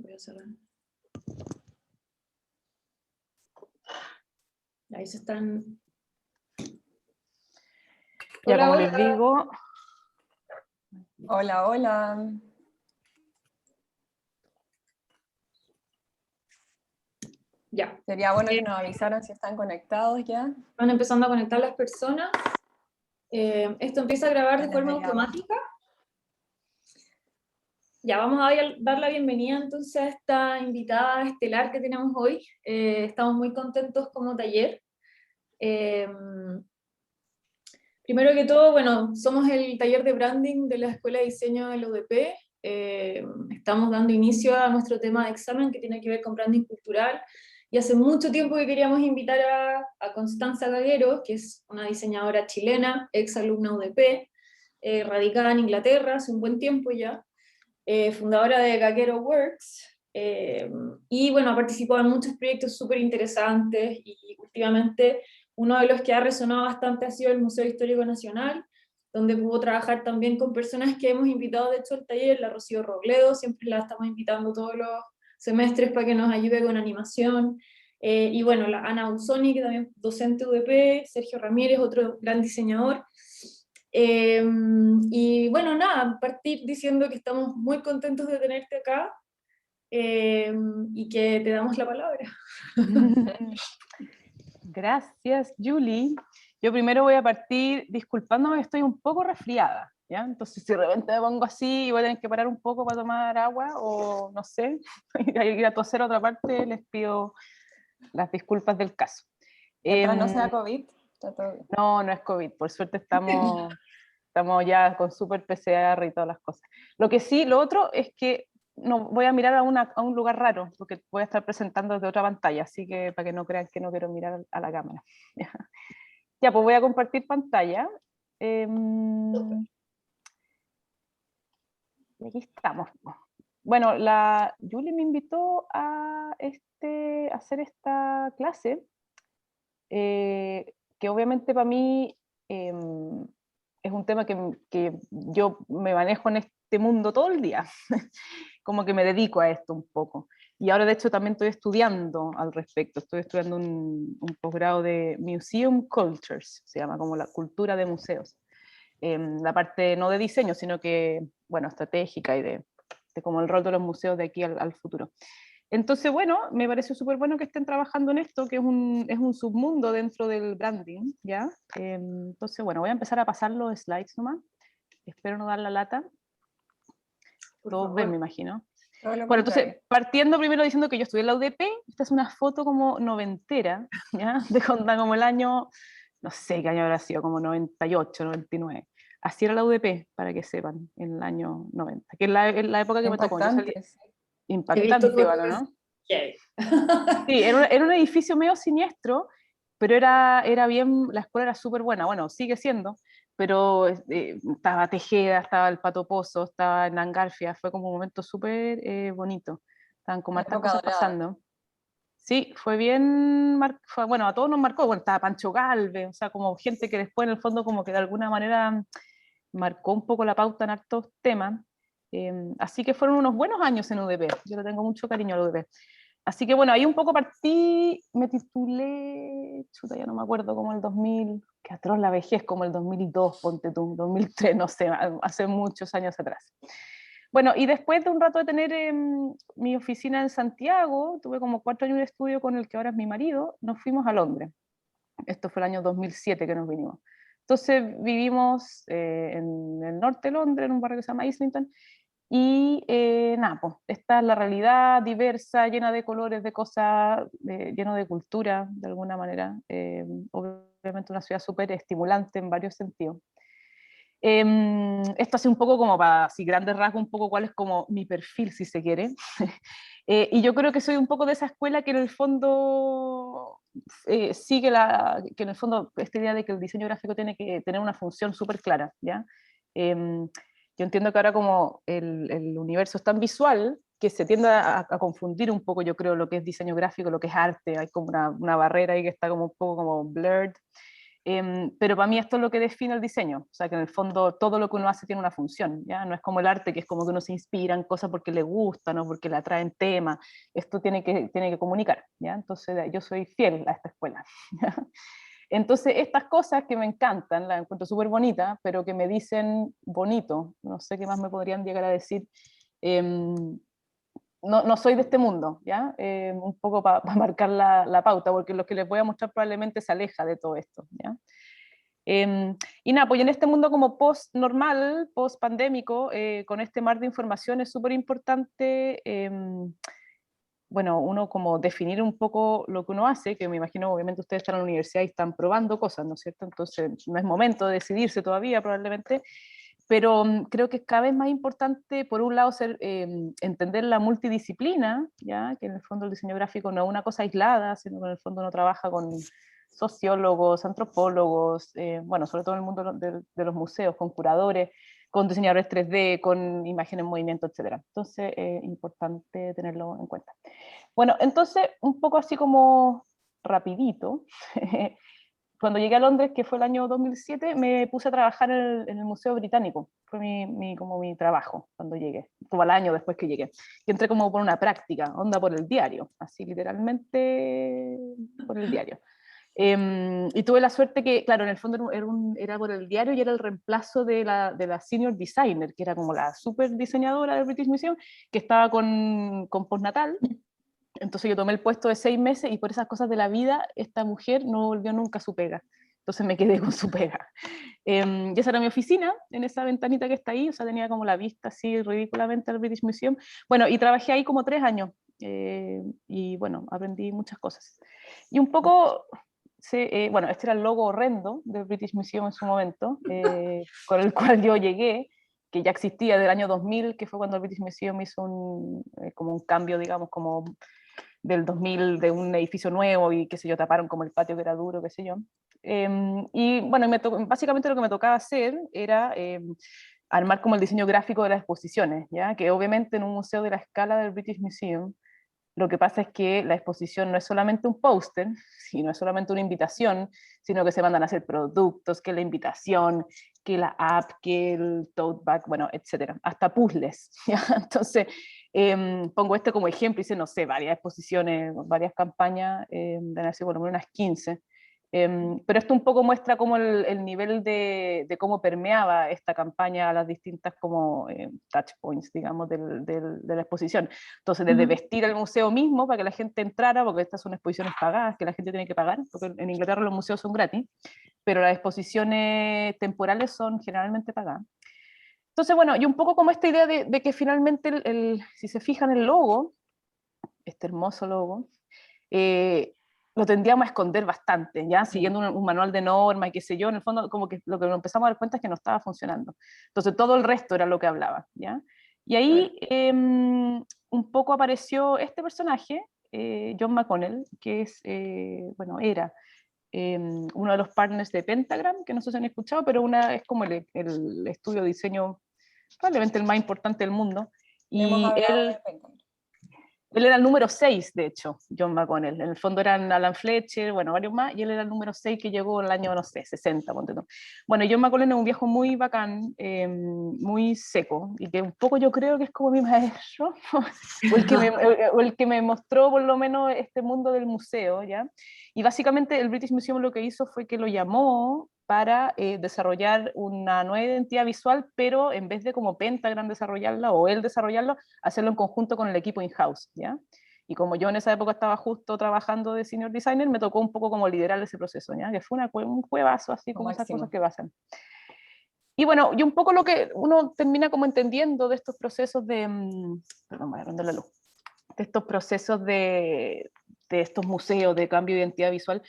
Voy a cerrar. Ahí se están... Ya, Hola, como hola. les digo... Hola, hola. Ya. Sería bueno que nos avisaran si están conectados ya. Van empezando a conectar las personas. Esto empieza a grabar de forma automática. Ya, vamos a dar la bienvenida entonces a esta invitada estelar que tenemos hoy. Estamos muy contentos como taller. Primero que todo, bueno, somos el taller de branding de la Escuela de Diseño de la UDP. Estamos dando inicio a nuestro tema de examen que tiene que ver con branding cultural. Y hace mucho tiempo que queríamos invitar a Constanza Gaguero, que es una diseñadora chilena, ex alumna UDP, radicada en Inglaterra hace un buen tiempo ya, fundadora de Gaguero Works, y bueno, ha participado en muchos proyectos súper interesantes, y últimamente uno de los que ha resonado bastante ha sido el Museo Histórico Nacional, donde pudo trabajar también con personas que hemos invitado de hecho al taller, la Rocío Robledo, siempre la estamos invitando todos los semestres para que nos ayude con animación, y bueno, la Ana Usoni, que también es docente UDP, Sergio Ramírez, otro gran diseñador. Y bueno, nada, partir diciendo que estamos muy contentos de tenerte acá, y que te damos la palabra. Gracias, Julie. Yo primero voy a partir disculpándome, estoy un poco resfriada, ¿ya? Entonces si de repente me pongo así y voy a tener que parar un poco para tomar agua o no sé, ir a toser a otra parte, les pido las disculpas del caso. Mientras no sea COVID, está todo bien. No, no es COVID, por suerte estamos ya con super PCR y todas las cosas. Lo que sí, lo otro es que no voy a mirar a un lugar raro, porque voy a estar presentando desde otra pantalla, así que para que no crean que no quiero mirar a la cámara. Ya, pues voy a compartir pantalla. Y aquí estamos. Bueno, la Julie me invitó a hacer esta clase, que obviamente para mí es un tema que yo me manejo en este mundo todo el día, como que me dedico a esto un poco. Y ahora de hecho también estoy estudiando al respecto, estoy estudiando un posgrado de Museum Cultures, se llama como la cultura de museos. La parte no de diseño, sino que, bueno, estratégica y de como el rol de los museos de aquí al futuro. Entonces, bueno, me pareció súper bueno que estén trabajando en esto, que es un submundo dentro del branding, ¿ya? Entonces, bueno, voy a empezar a pasar los slides nomás. Espero no dar la lata. Todos ven, me imagino. Bueno, entonces, partiendo primero diciendo que yo estudié en la UDP, esta es una foto como noventera, ¿ya? De onda como el año, no sé qué año habrá sido, como 98, 99. Así era la UDP, para que sepan, en el año 90, que es la época que me tocó. Yo salí, impactante, igual, ¿no? Sí, era un edificio medio siniestro, pero era bien, la escuela era súper buena, bueno, sigue siendo, pero estaba Tejeda, estaba el Pato Pozo, estaba en Angarfia, fue como un momento súper bonito, estaban como hartas cosas pasando. Sí, fue bien, bueno, a todos nos marcó, bueno, estaba Pancho Galvez, o sea, como gente que después en el fondo como que de alguna manera marcó un poco la pauta en hartos temas, así que fueron unos buenos años en UDP, yo le tengo mucho cariño a UDP. Así que bueno, ahí un poco partí, me titulé, chuta, ya no me acuerdo, como el 2000, que atroz la vejez, como el 2002, ponte tú, 2003, no sé, hace muchos años atrás. Bueno, y después de un rato de tener mi oficina en Santiago, tuve como 4 años de estudio con el que ahora es mi marido, nos fuimos a Londres. Esto fue el año 2007 que nos vinimos. Entonces vivimos en el norte de Londres, en un barrio que se llama Islington, y nada, pues esta es la realidad diversa, llena de colores, de cosas, lleno de cultura, de alguna manera. Obviamente una ciudad súper estimulante en varios sentidos. Esto hace un poco como para, así grandes rasgos, un poco cuál es como mi perfil, si se quiere. Y yo creo que soy un poco de esa escuela que en el fondo sigue que en el fondo esta idea de que el diseño gráfico tiene que tener una función súper clara, ¿ya? Yo entiendo que ahora como el universo es tan visual que se tiende a confundir un poco, yo creo, lo que es diseño gráfico, lo que es arte, hay como una barrera ahí que está como un poco como blurred. Pero para mí esto es lo que define el diseño, o sea que en el fondo todo lo que uno hace tiene una función, ¿ya? No es como el arte, que es como que uno se inspira en cosas porque le gustan o porque le atraen temas, esto tiene que comunicar, ¿ya? Entonces yo soy fiel a esta escuela, ¿ya? Entonces estas cosas que me encantan, las encuentro súper bonitas, pero que me dicen bonito, no sé qué más me podrían llegar a decir, no soy de este mundo, ¿ya? Un poco para marcar la pauta, porque lo que les voy a mostrar probablemente se aleja de todo esto, ¿ya? Y nada, pues en este mundo como post-normal, post-pandémico, con este mar de información es súper importante, bueno, uno como definir un poco lo que uno hace, que me imagino obviamente ustedes están en la universidad y están probando cosas, ¿no es cierto? Entonces no es momento de decidirse todavía probablemente, pero creo que es cada vez más importante, por un lado, entender la multidisciplina, ¿ya? Que en el fondo el diseño gráfico no es una cosa aislada, sino que en el fondo uno trabaja con sociólogos, antropólogos, bueno, sobre todo en el mundo de los museos, con curadores, con diseñadores 3D, con imagen en movimiento, etc. Entonces, importante tenerlo en cuenta. Bueno, entonces, un poco así como rapidito, cuando llegué a Londres, que fue el año 2007, me puse a trabajar en el Museo Británico. Fue como mi trabajo cuando llegué, como al año después que llegué. Y entré como por una práctica, onda por el diario, así literalmente por el diario. Y tuve la suerte que, claro, en el fondo era por el diario y era el reemplazo de la senior designer, que era como la super diseñadora del British Museum, que estaba con postnatal. Entonces yo tomé el puesto de 6 meses y por esas cosas de la vida, esta mujer no volvió nunca a su pega. Entonces me quedé con su pega. Y esa era mi oficina, en esa ventanita que está ahí, o sea, tenía como la vista así ridículamente al British Museum. Bueno, y trabajé ahí como 3 años. Y bueno, aprendí muchas cosas. Y un poco, bueno, este era el logo horrendo del British Museum en su momento, con el cual yo llegué, que ya existía del año 2000, que fue cuando el British Museum hizo como un cambio, digamos, como del 2000 de un edificio nuevo y qué sé yo, taparon como el patio que era duro, qué sé yo. Y bueno, básicamente lo que me tocaba hacer era armar como el diseño gráfico de las exposiciones, ¿ya? Que obviamente en un museo de la escala del British Museum, lo que pasa es que la exposición no es solamente un póster, sino es solamente una invitación, sino que se mandan a hacer productos, que la invitación, que la app, que el tote bag, bueno, etcétera, hasta puzzles, ¿ya? Entonces, pongo este como ejemplo, hice, no sé, varias exposiciones, varias campañas, de nacer por lo menos unas 15, pero esto un poco muestra como el nivel de cómo permeaba esta campaña a las distintas como touch points, digamos, de la exposición. Entonces, desde vestir el museo mismo para que la gente entrara, porque estas son exposiciones pagadas, que la gente tiene que pagar, porque en Inglaterra los museos son gratis, pero las exposiciones temporales son generalmente pagadas. Entonces, bueno, y un poco como esta idea de que finalmente, si se fijan el logo, este hermoso logo, lo tendríamos a esconder bastante, ¿ya? Siguiendo un manual de norma y qué sé yo, en el fondo como que lo que nos empezamos a dar cuenta es que no estaba funcionando. Entonces todo el resto era lo que hablaba, ¿ya? Y ahí un poco apareció este personaje, John McConnell, que es, bueno, era uno de los partners de Pentagram, que no sé si han escuchado, pero es como el estudio de diseño probablemente el más importante del mundo. Hemos Y hablado de Pentagram. él era el número 6, de hecho, John McConnell. En el fondo eran Alan Fletcher, bueno, varios más, y él era el número 6 que llegó el año, no sé, 60, ponte tú. Bueno, John McConnell es un viejo muy bacán, muy seco, y que un poco yo creo que es como mi maestro, o el que me mostró por lo menos este mundo del museo, ¿ya? Y básicamente el British Museum lo que hizo fue que lo llamó para desarrollar una nueva identidad visual, pero en vez de como Pentagram desarrollarla o él desarrollarlo, hacerlo en conjunto con el equipo in-house, ¿ya? Y como yo en esa época estaba justo trabajando de senior designer, me tocó un poco como liderar ese proceso, ¿ya? Que fue un cuevazo, así como esas cosas que pasan. Y bueno, y un poco lo que uno termina como entendiendo de estos procesos perdón, voy a prender la luz, de estos procesos de estos museos de cambio de identidad visual,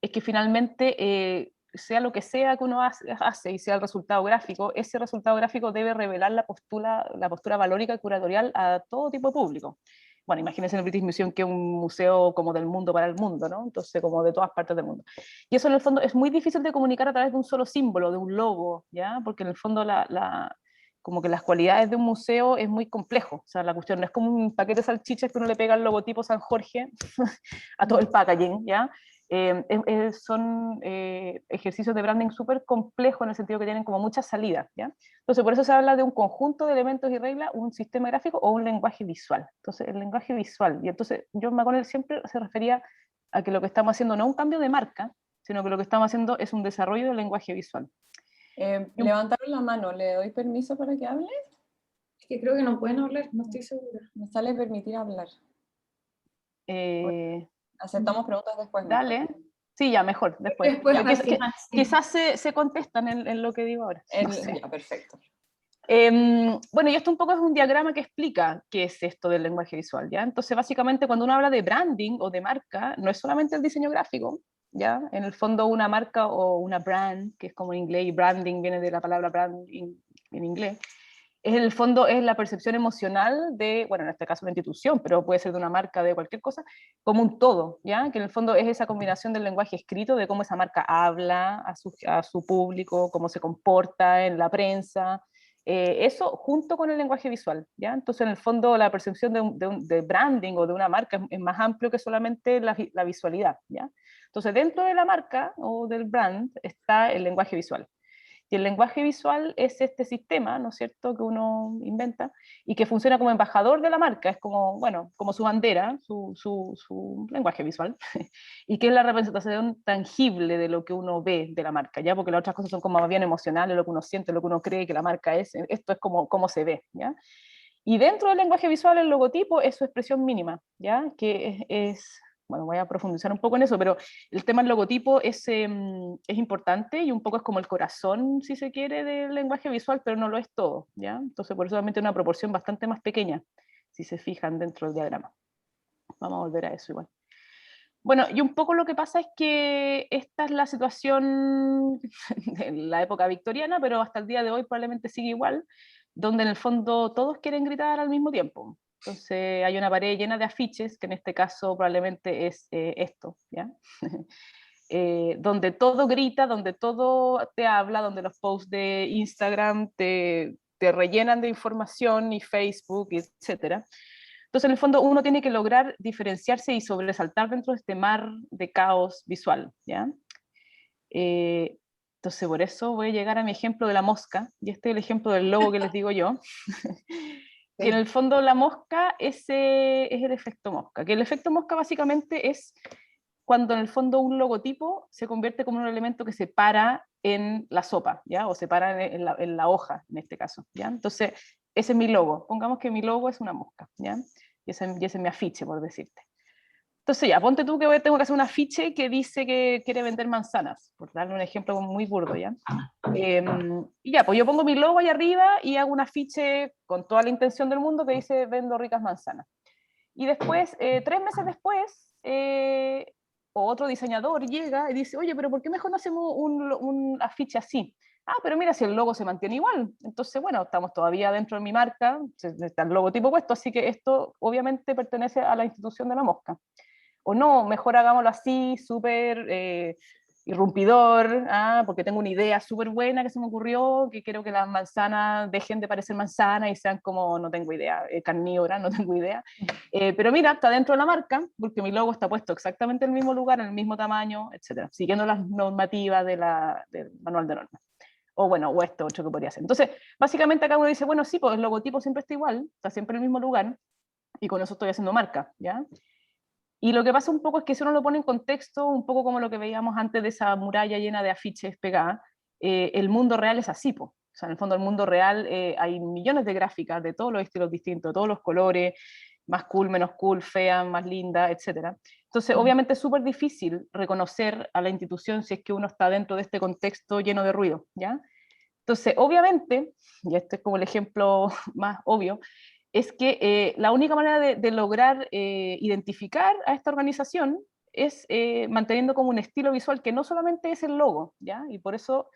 es que finalmente sea lo que sea que uno hace y sea el resultado gráfico, ese resultado gráfico debe revelar la postura valórica y curatorial a todo tipo de público. Bueno, imagínense en el British Museum, que es un museo como del mundo para el mundo, ¿no? Entonces, como de todas partes del mundo. Y eso en el fondo es muy difícil de comunicar a través de un solo símbolo, de un logo, ¿ya? Porque en el fondo como que las cualidades de un museo es muy complejo. O sea, la cuestión no es como un paquete de salchichas que uno le pega el logotipo San Jorge a todo el packaging, ¿ya? Son ejercicios de branding súper complejos en el sentido que tienen como muchas salidas, ¿ya? Entonces, por eso se habla de un conjunto de elementos y reglas, un sistema gráfico o un lenguaje visual. Entonces, el lenguaje visual, y entonces John McConnell siempre se refería a que lo que estamos haciendo no es un cambio de marca, sino que lo que estamos haciendo es un desarrollo del lenguaje visual. Levantaron la mano, ¿le doy permiso para que hable? Es que creo que no pueden hablar, no estoy segura. Me sale permitir hablar. Eh, Aceptamos preguntas después. Dale. Mejor. Sí, ya, mejor, después. Después, Ya, al final, sí. quizás se contestan en lo que digo ahora. No sé. Ya, perfecto. Bueno, y esto un poco es un diagrama que explica qué es esto del lenguaje visual, ¿ya? Entonces, básicamente, cuando uno habla de branding o de marca, no es solamente el diseño gráfico, ¿ya? En el fondo, una marca o una brand, que es como en inglés, y branding viene de la palabra branding en inglés, en el fondo es la percepción emocional de, bueno, en este caso una institución, pero puede ser de una marca, de cualquier cosa, como un todo, ¿ya? Que en el fondo es esa combinación del lenguaje escrito, de cómo esa marca habla a su público, cómo se comporta en la prensa, eso junto con el lenguaje visual, ¿ya? Entonces, en el fondo, la percepción de branding o de una marca es más amplio que solamente la visualidad, ¿ya? Entonces, dentro de la marca o del brand está el lenguaje visual. Y el lenguaje visual es este sistema, ¿no es cierto?, que uno inventa y que funciona como embajador de la marca, es como, bueno, como su bandera, su lenguaje visual, y que es la representación tangible de lo que uno ve de la marca, ¿ya? Porque las otras cosas son como más bien emocionales, lo que uno siente, lo que uno cree que la marca es, esto es como cómo se ve, ¿ya? Y dentro del lenguaje visual, el logotipo es su expresión mínima, ¿ya? Que bueno, voy a profundizar un poco en eso, pero el tema del logotipo es importante y un poco es como el corazón, si se quiere, del lenguaje visual, pero no lo es todo, ¿ya? Entonces, por eso también tiene una proporción bastante más pequeña, si se fijan dentro del diagrama. Vamos a volver a eso igual. Bueno, y un poco lo que pasa es que esta es la situación de la época victoriana, pero hasta el día de hoy probablemente sigue igual, donde en el fondo todos quieren gritar al mismo tiempo. Entonces hay una pared llena de afiches, que en este caso probablemente es esto, ¿ya? Donde todo grita, donde todo te habla, donde los posts de Instagram te rellenan de información, y Facebook, etcétera. Entonces, en el fondo, uno tiene que lograr diferenciarse y sobresaltar dentro de este mar de caos visual, ¿ya? Entonces, por eso voy a llegar a mi ejemplo de la mosca, y este es el ejemplo del logo que les digo yo, que en el fondo la mosca es el efecto mosca, que el efecto mosca básicamente es cuando en el fondo un logotipo se convierte como un elemento que se para en la sopa, ¿ya? O se para en la hoja, en este caso, ¿ya? Entonces, ese es mi logo. Pongamos que mi logo es una mosca, ¿ya? Y ese es mi afiche, por decirte. Entonces ya, ponte tú que tengo que hacer un afiche que dice que quiere vender manzanas, por darle un ejemplo muy burdo, ¿ya? Y ya, pues yo pongo mi logo ahí arriba y hago un afiche con toda la intención del mundo que dice vendo ricas manzanas. Y después, 3 meses después, otro diseñador llega y dice, oye, pero ¿por qué mejor no hacemos un afiche así? Ah, pero mira, si el logo se mantiene igual. Entonces, bueno, estamos todavía dentro de mi marca, está el logotipo puesto, así que esto obviamente pertenece a la institución de la mosca. O no, mejor hagámoslo así, súper irrumpidor, porque tengo una idea súper buena que se me ocurrió, que quiero que las manzanas dejen de parecer manzanas y sean como, no tengo idea, carnívoras, no tengo idea. Pero mira, está dentro de la marca, porque mi logo está puesto exactamente en el mismo lugar, en el mismo tamaño, etcétera, siguiendo las normativas del manual de normas. O bueno, o esto otro que podría ser. Entonces, básicamente acá uno dice, bueno, sí, pues el logotipo siempre está igual, está siempre en el mismo lugar, y con eso estoy haciendo marca, ¿ya? Y lo que pasa un poco es que si uno lo pone en contexto, un poco como lo que veíamos antes de esa muralla llena de afiches pegadas, el mundo real es así, po. O sea, en el fondo, el mundo real hay millones de gráficas de todos los estilos distintos, todos los colores, más cool, menos cool, fea, más linda, etc. Entonces, obviamente es súper difícil reconocer a la institución si es que uno está dentro de este contexto lleno de ruido, ¿ya? Entonces, obviamente, y este es como el ejemplo más obvio, es que la única manera de lograr identificar a esta organización es manteniendo como un estilo visual que no solamente es el logo, ¿ya? Y por eso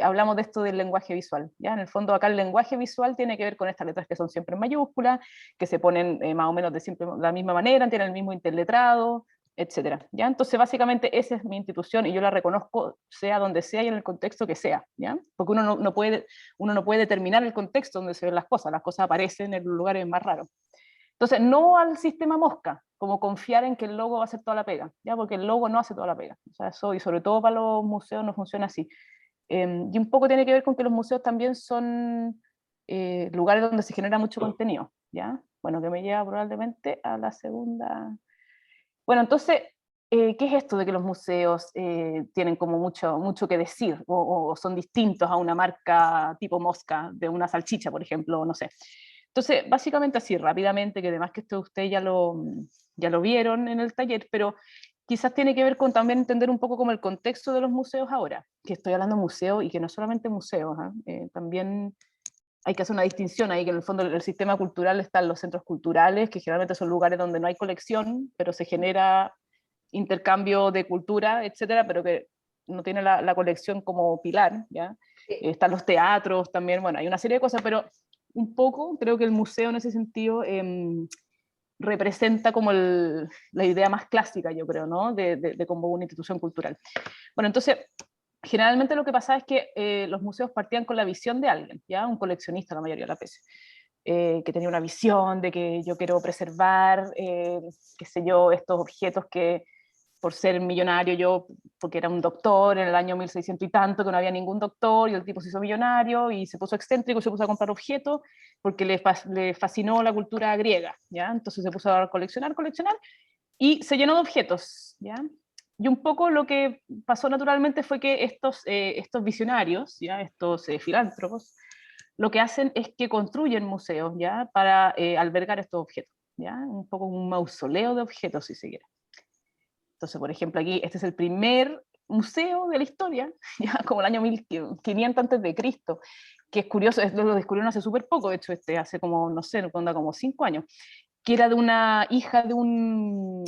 hablamos de esto del lenguaje visual, ¿ya? En el fondo acá el lenguaje visual tiene que ver con estas letras que son siempre en mayúsculas, que se ponen más o menos de siempre la misma manera, tienen el mismo interletrado, etcétera, ¿ya? Entonces, básicamente, esa es mi institución y yo la reconozco sea donde sea y en el contexto que sea, ¿ya? Porque uno no puede determinar el contexto donde se ven las cosas aparecen en los lugares más raros. Entonces, no al sistema mosca, como confiar en que el logo va a hacer toda la pega, ¿ya? Porque el logo no hace toda la pega. O sea, eso, y sobre todo para los museos no funciona así. Y un poco tiene que ver con que los museos también son lugares donde se genera mucho contenido, ¿ya? Bueno, que me lleva probablemente a la segunda. Bueno, entonces, ¿qué es esto de que los museos tienen como mucho que decir o son distintos a una marca tipo Mosca, de una salchicha, por ejemplo, no sé? Entonces, básicamente así, rápidamente, que además que esto ustedes ya lo vieron en el taller, pero quizás tiene que ver con también entender un poco como el contexto de los museos ahora, que estoy hablando de museos y que no solamente museos, ¿ah? También hay que hacer una distinción ahí, que en el fondo el sistema cultural están los centros culturales, que generalmente son lugares donde no hay colección, pero se genera intercambio de cultura, etcétera, pero que no tiene la colección como pilar, ¿ya? Están los teatros también, bueno, hay una serie de cosas, pero un poco creo que el museo en ese sentido representa como la idea más clásica, yo creo, ¿no? De como una institución cultural. Bueno, entonces, generalmente lo que pasaba es que los museos partían con la visión de alguien, ¿ya? Un coleccionista la mayoría de las veces, que tenía una visión de que yo quiero preservar, qué sé yo, estos objetos que por ser millonario yo, porque era un doctor en el año 1600 y tanto, que no había ningún doctor, y el tipo se hizo millonario y se puso excéntrico y se puso a comprar objetos porque le fascinó la cultura griega, ¿ya? Entonces se puso a coleccionar, y se llenó de objetos, ¿ya? Y un poco lo que pasó naturalmente fue que estos visionarios, ¿ya? Estos filántropos, lo que hacen es que construyen museos, ¿ya? Para albergar estos objetos, ¿ya? Un poco un mausoleo de objetos, si se quiere. Entonces, por ejemplo, aquí este es el primer museo de la historia, ya como el año 1500 antes de Cristo, que es curioso, lo descubrieron hace súper poco, de hecho, hace como, no sé, como 5 años, que era de una hija de un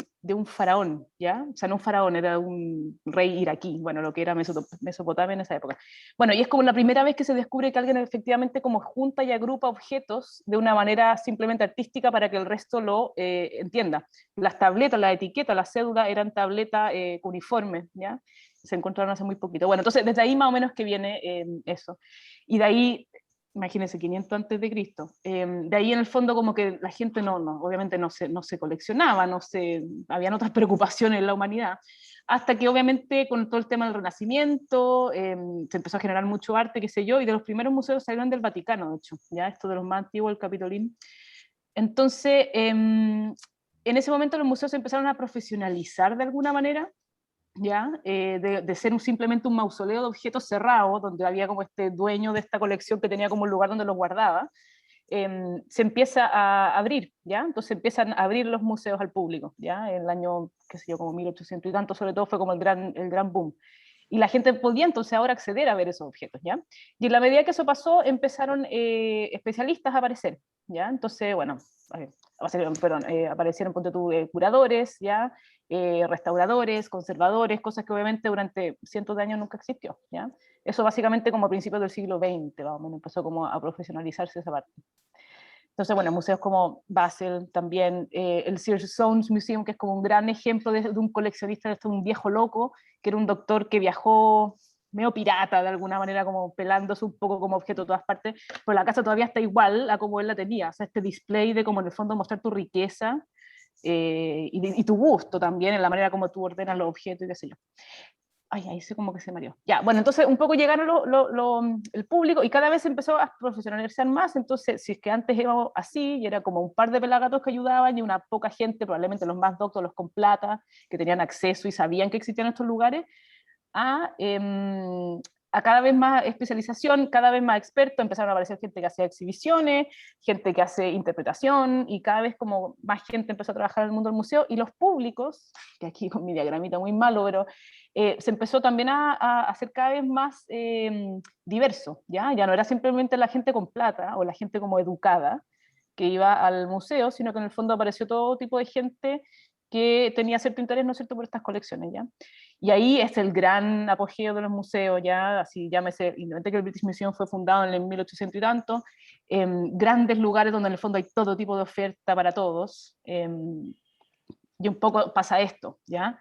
faraón, ¿ya? O sea, no un faraón, era un rey iraquí, bueno, lo que era Mesopotamia en esa época. Bueno, y es como la primera vez que se descubre que alguien efectivamente como junta y agrupa objetos de una manera simplemente artística para que el resto lo entienda. Las tabletas, la etiqueta, la cédula eran tabletas cuneiformes, ¿ya? Se encontraron hace muy poquito. Bueno, entonces desde ahí más o menos que viene eso. Y de ahí imagínense, 500 antes de Cristo. De ahí en el fondo como que la gente obviamente no se coleccionaba, habían otras preocupaciones en la humanidad, hasta que obviamente con todo el tema del Renacimiento se empezó a generar mucho arte, qué sé yo, y de los primeros museos salieron del Vaticano, de hecho, ya esto de los más antiguos, el Capitolín. Entonces, en ese momento los museos se empezaron a profesionalizar de alguna manera, ¿ya? De ser simplemente un mausoleo de objetos cerrados, donde había como este dueño de esta colección que tenía como un lugar donde los guardaba, se empieza a abrir, ¿ya? Entonces empiezan a abrir los museos al público, ¿ya? En el año, qué sé yo, como 1800 y tanto, sobre todo fue como el gran boom. Y la gente podía entonces ahora acceder a ver esos objetos, ¿ya? Y en la medida que eso pasó, empezaron especialistas a aparecer, ¿ya? Entonces, bueno, aparecieron, ponte tú, curadores, ¿ya? Restauradores, conservadores, cosas que obviamente durante cientos de años nunca existió, ¿ya? Eso básicamente como a principios del siglo XX, más o menos, empezó como a profesionalizarse esa parte. Entonces, bueno, museos como Basel, también el Sears Soanes Museum, que es como un gran ejemplo de un coleccionista, de un viejo loco, que era un doctor que viajó medio pirata de alguna manera, como pelándose un poco como objeto a todas partes, pero la casa todavía está igual a como él la tenía, o sea, este display de como en el fondo mostrar tu riqueza y tu gusto también en la manera como tú ordenas los objetos y qué sé yo. Ay, ahí sé como que se mareó. Ya, bueno, entonces un poco llegaron el público y cada vez empezó a profesionalizar más, entonces si es que antes era así y era como un par de pelagatos que ayudaban y una poca gente, probablemente los más doctos, los con plata, que tenían acceso y sabían que existían estos lugares, a, a cada vez más especialización, cada vez más expertos, empezaron a aparecer gente que hacía exhibiciones, gente que hace interpretación, y cada vez como más gente empezó a trabajar en el mundo del museo, y los públicos, que aquí con mi diagramita muy malo, pero se empezó también a hacer cada vez más diverso, ¿ya? Ya no era simplemente la gente con plata o la gente como educada que iba al museo, sino que en el fondo apareció todo tipo de gente que tenía cierto interés, ¿no es cierto?, por estas colecciones, ¿ya? Y ahí es el gran apogeo de los museos, ya, así llámese, independientemente que el British Museum fue fundado en el 1800 y tanto, grandes lugares donde en el fondo hay todo tipo de oferta para todos, y un poco pasa esto, ¿ya?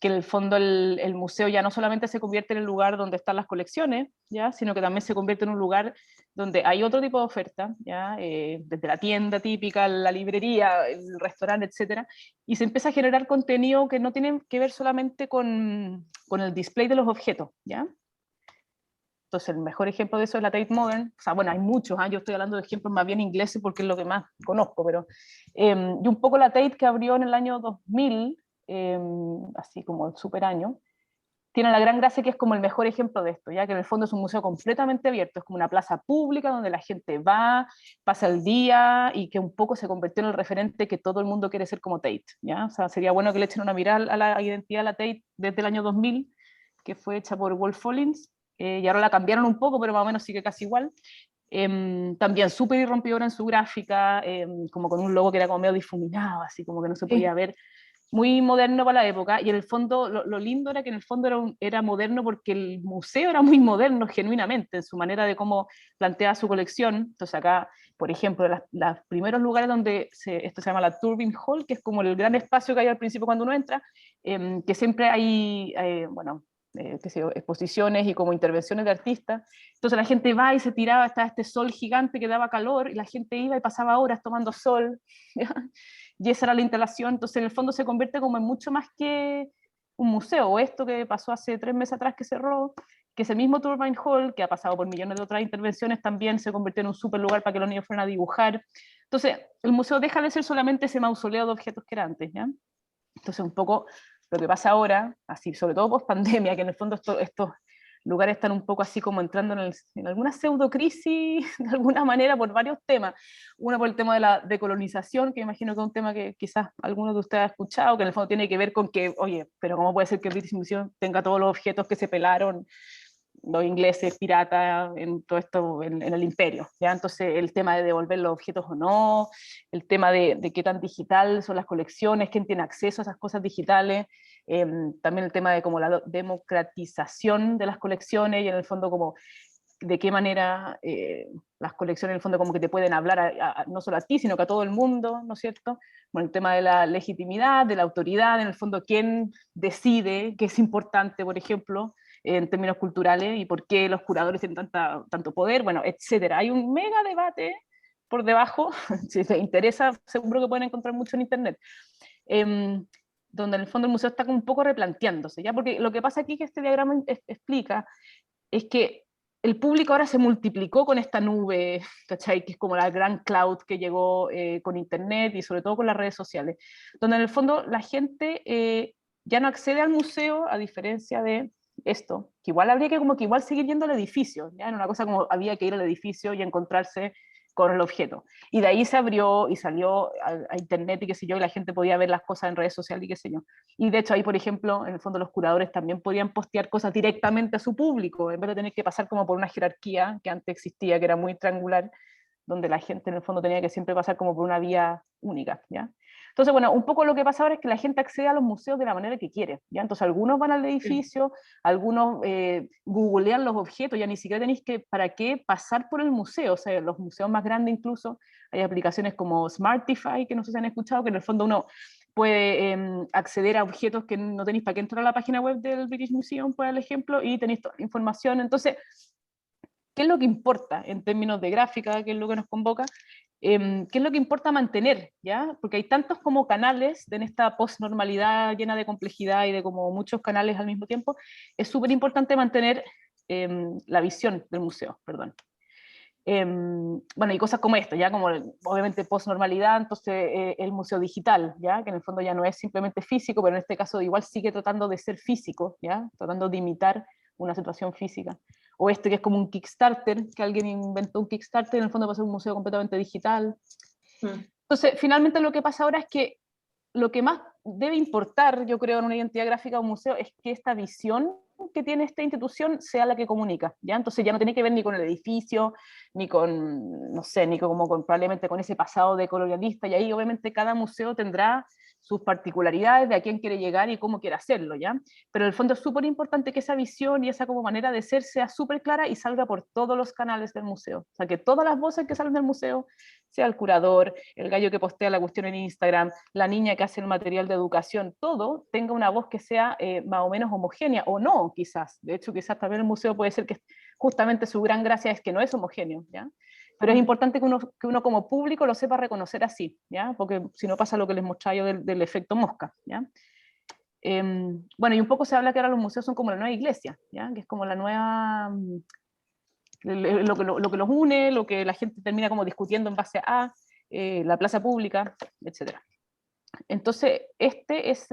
que en el fondo el museo ya no solamente se convierte en el lugar donde están las colecciones, ¿ya? Sino que también se convierte en un lugar donde hay otro tipo de oferta, ¿ya? Desde la tienda típica, la librería, el restaurante, etcétera, y se empieza a generar contenido que no tiene que ver solamente con el display de los objetos, ¿ya? Entonces, el mejor ejemplo de eso es la Tate Modern. O sea, bueno, hay muchos, yo estoy hablando de ejemplos más bien ingleses porque es lo que más conozco, pero y un poco la Tate que abrió en el año 2000, así como el super año, tiene la gran gracia que es como el mejor ejemplo de esto, ya que en el fondo es un museo completamente abierto, es como una plaza pública donde la gente va, pasa el día y que un poco se convirtió en el referente que todo el mundo quiere ser como Tate, ¿ya? O sea, sería bueno que le echen una mirada a la identidad de la Tate desde el año 2000, que fue hecha por Wolf Collins, y ahora la cambiaron un poco, pero más o menos sigue casi igual. También súper irrompidora en su gráfica, como con un logo que era como medio difuminado, así como que no se podía ver, muy moderno para la época, y en el fondo lo lindo era que en el fondo era moderno porque el museo era muy moderno genuinamente, en su manera de cómo planteaba su colección. Entonces acá, por ejemplo, los primeros lugares donde esto se llama la Turbine Hall, que es como el gran espacio que hay al principio cuando uno entra, que siempre hay, bueno, qué sé yo, exposiciones y como intervenciones de artistas. Entonces la gente va y se tiraba hasta este sol gigante que daba calor, y la gente iba y pasaba horas tomando sol, ¿ya? Y esa era la instalación. Entonces en el fondo se convierte como en mucho más que un museo, o esto que pasó hace 3 meses atrás que cerró, que ese mismo Turbine Hall, que ha pasado por millones de otras intervenciones, también se convirtió en un súper lugar para que los niños fueran a dibujar. Entonces el museo deja de ser solamente ese mausoleo de objetos que era antes, ¿ya? Entonces un poco lo que pasa ahora, así sobre todo post pandemia, que en el fondo estos lugares están un poco así como entrando en alguna pseudo crisis de alguna manera por varios temas. Uno por el tema de la decolonización, que imagino que es un tema que quizás algunos de ustedes han escuchado, que en el fondo tiene que ver con que, oye, pero ¿cómo puede ser que el British Museum tenga todos los objetos que se pelaron los ingleses piratas en todo esto, en el imperio, ¿ya? Entonces el tema de devolver los objetos o no, el tema de qué tan digital son las colecciones, quién tiene acceso a esas cosas digitales, también el tema de como la democratización de las colecciones y en el fondo como de qué manera las colecciones en el fondo como que te pueden hablar no solo a ti, sino que a todo el mundo, ¿no es cierto? Bueno, el tema de la legitimidad, de la autoridad, en el fondo quién decide qué es importante, por ejemplo, en términos culturales y por qué los curadores tienen tanto poder, bueno, etcétera. Hay un mega debate por debajo, si les interesa, seguro que pueden encontrar mucho en internet, donde en el fondo el museo está como un poco replanteándose, ¿ya? Porque lo que pasa aquí que este diagrama explica es que el público ahora se multiplicó con esta nube, ¿cachai? Que es como la gran cloud que llegó con internet y sobre todo con las redes sociales, donde en el fondo la gente ya no accede al museo a diferencia de esto, que igual habría que como que igual seguir yendo al edificio, ¿ya? En una cosa como había que ir al edificio y encontrarse con el objeto. Y de ahí se abrió y salió a internet y qué sé yo, y la gente podía ver las cosas en redes sociales y qué sé yo. Y de hecho ahí, por ejemplo, en el fondo los curadores también podían postear cosas directamente a su público, en vez de tener que pasar como por una jerarquía que antes existía, que era muy triangular, donde la gente en el fondo tenía que siempre pasar como por una vía única, ¿ya? Entonces, bueno, un poco lo que pasa ahora es que la gente accede a los museos de la manera que quiere, ¿ya? Entonces algunos van al edificio, algunos googlean los objetos, ya ni siquiera tenéis que, ¿para qué pasar por el museo? O sea, los museos más grandes incluso, hay aplicaciones como Smartify, que no sé si han escuchado, que en el fondo uno puede acceder a objetos que no tenéis para qué entrar a la página web del British Museum, por ejemplo, y tenéis toda la información. Entonces, ¿qué es lo que importa en términos de gráfica, qué es lo que nos convoca? ¿Qué es lo que importa mantener? ¿Ya? Porque hay tantos como canales en esta postnormalidad llena de complejidad y de como muchos canales al mismo tiempo, es súper importante mantener la visión del museo, perdón. Bueno, y cosas como esto, ya como obviamente postnormalidad, entonces el museo digital, ya que en el fondo ya no es simplemente físico, pero en este caso igual sigue tratando de ser físico, ya tratando de imitar una situación física. O este que es como un Kickstarter, que alguien inventó un Kickstarter, en el fondo va a ser un museo completamente digital. Entonces, finalmente lo que pasa ahora es que lo que más debe importar, yo creo, en una identidad gráfica de un museo es que esta visión que tiene esta institución sea la que comunica, ¿ya? Entonces ya no tiene que ver ni con el edificio, ni con, no sé, ni como con, probablemente con ese pasado de colonialista, y ahí obviamente cada museo tendrá sus particularidades, de a quién quiere llegar y cómo quiere hacerlo, ¿ya? Pero en el fondo es súper importante que esa visión y esa como manera de ser sea súper clara y salga por todos los canales del museo. O sea, que todas las voces que salen del museo, sea el curador, el gallo que postea la cuestión en Instagram, la niña que hace el material de educación, todo tenga una voz que sea más o menos homogénea, o no, quizás. De hecho, quizás también el museo puede ser que justamente su gran gracia es que no es homogéneo, ¿ya? Pero es importante que uno como público lo sepa reconocer así, ¿ya? Porque si no pasa lo que les mostraba yo del efecto mosca, ¿ya? Bueno, y un poco se habla que ahora los museos son como la nueva iglesia, ¿ya? Que es como la nueva, lo que los une, lo que la gente termina como discutiendo en base a la plaza pública, etc. Entonces, este es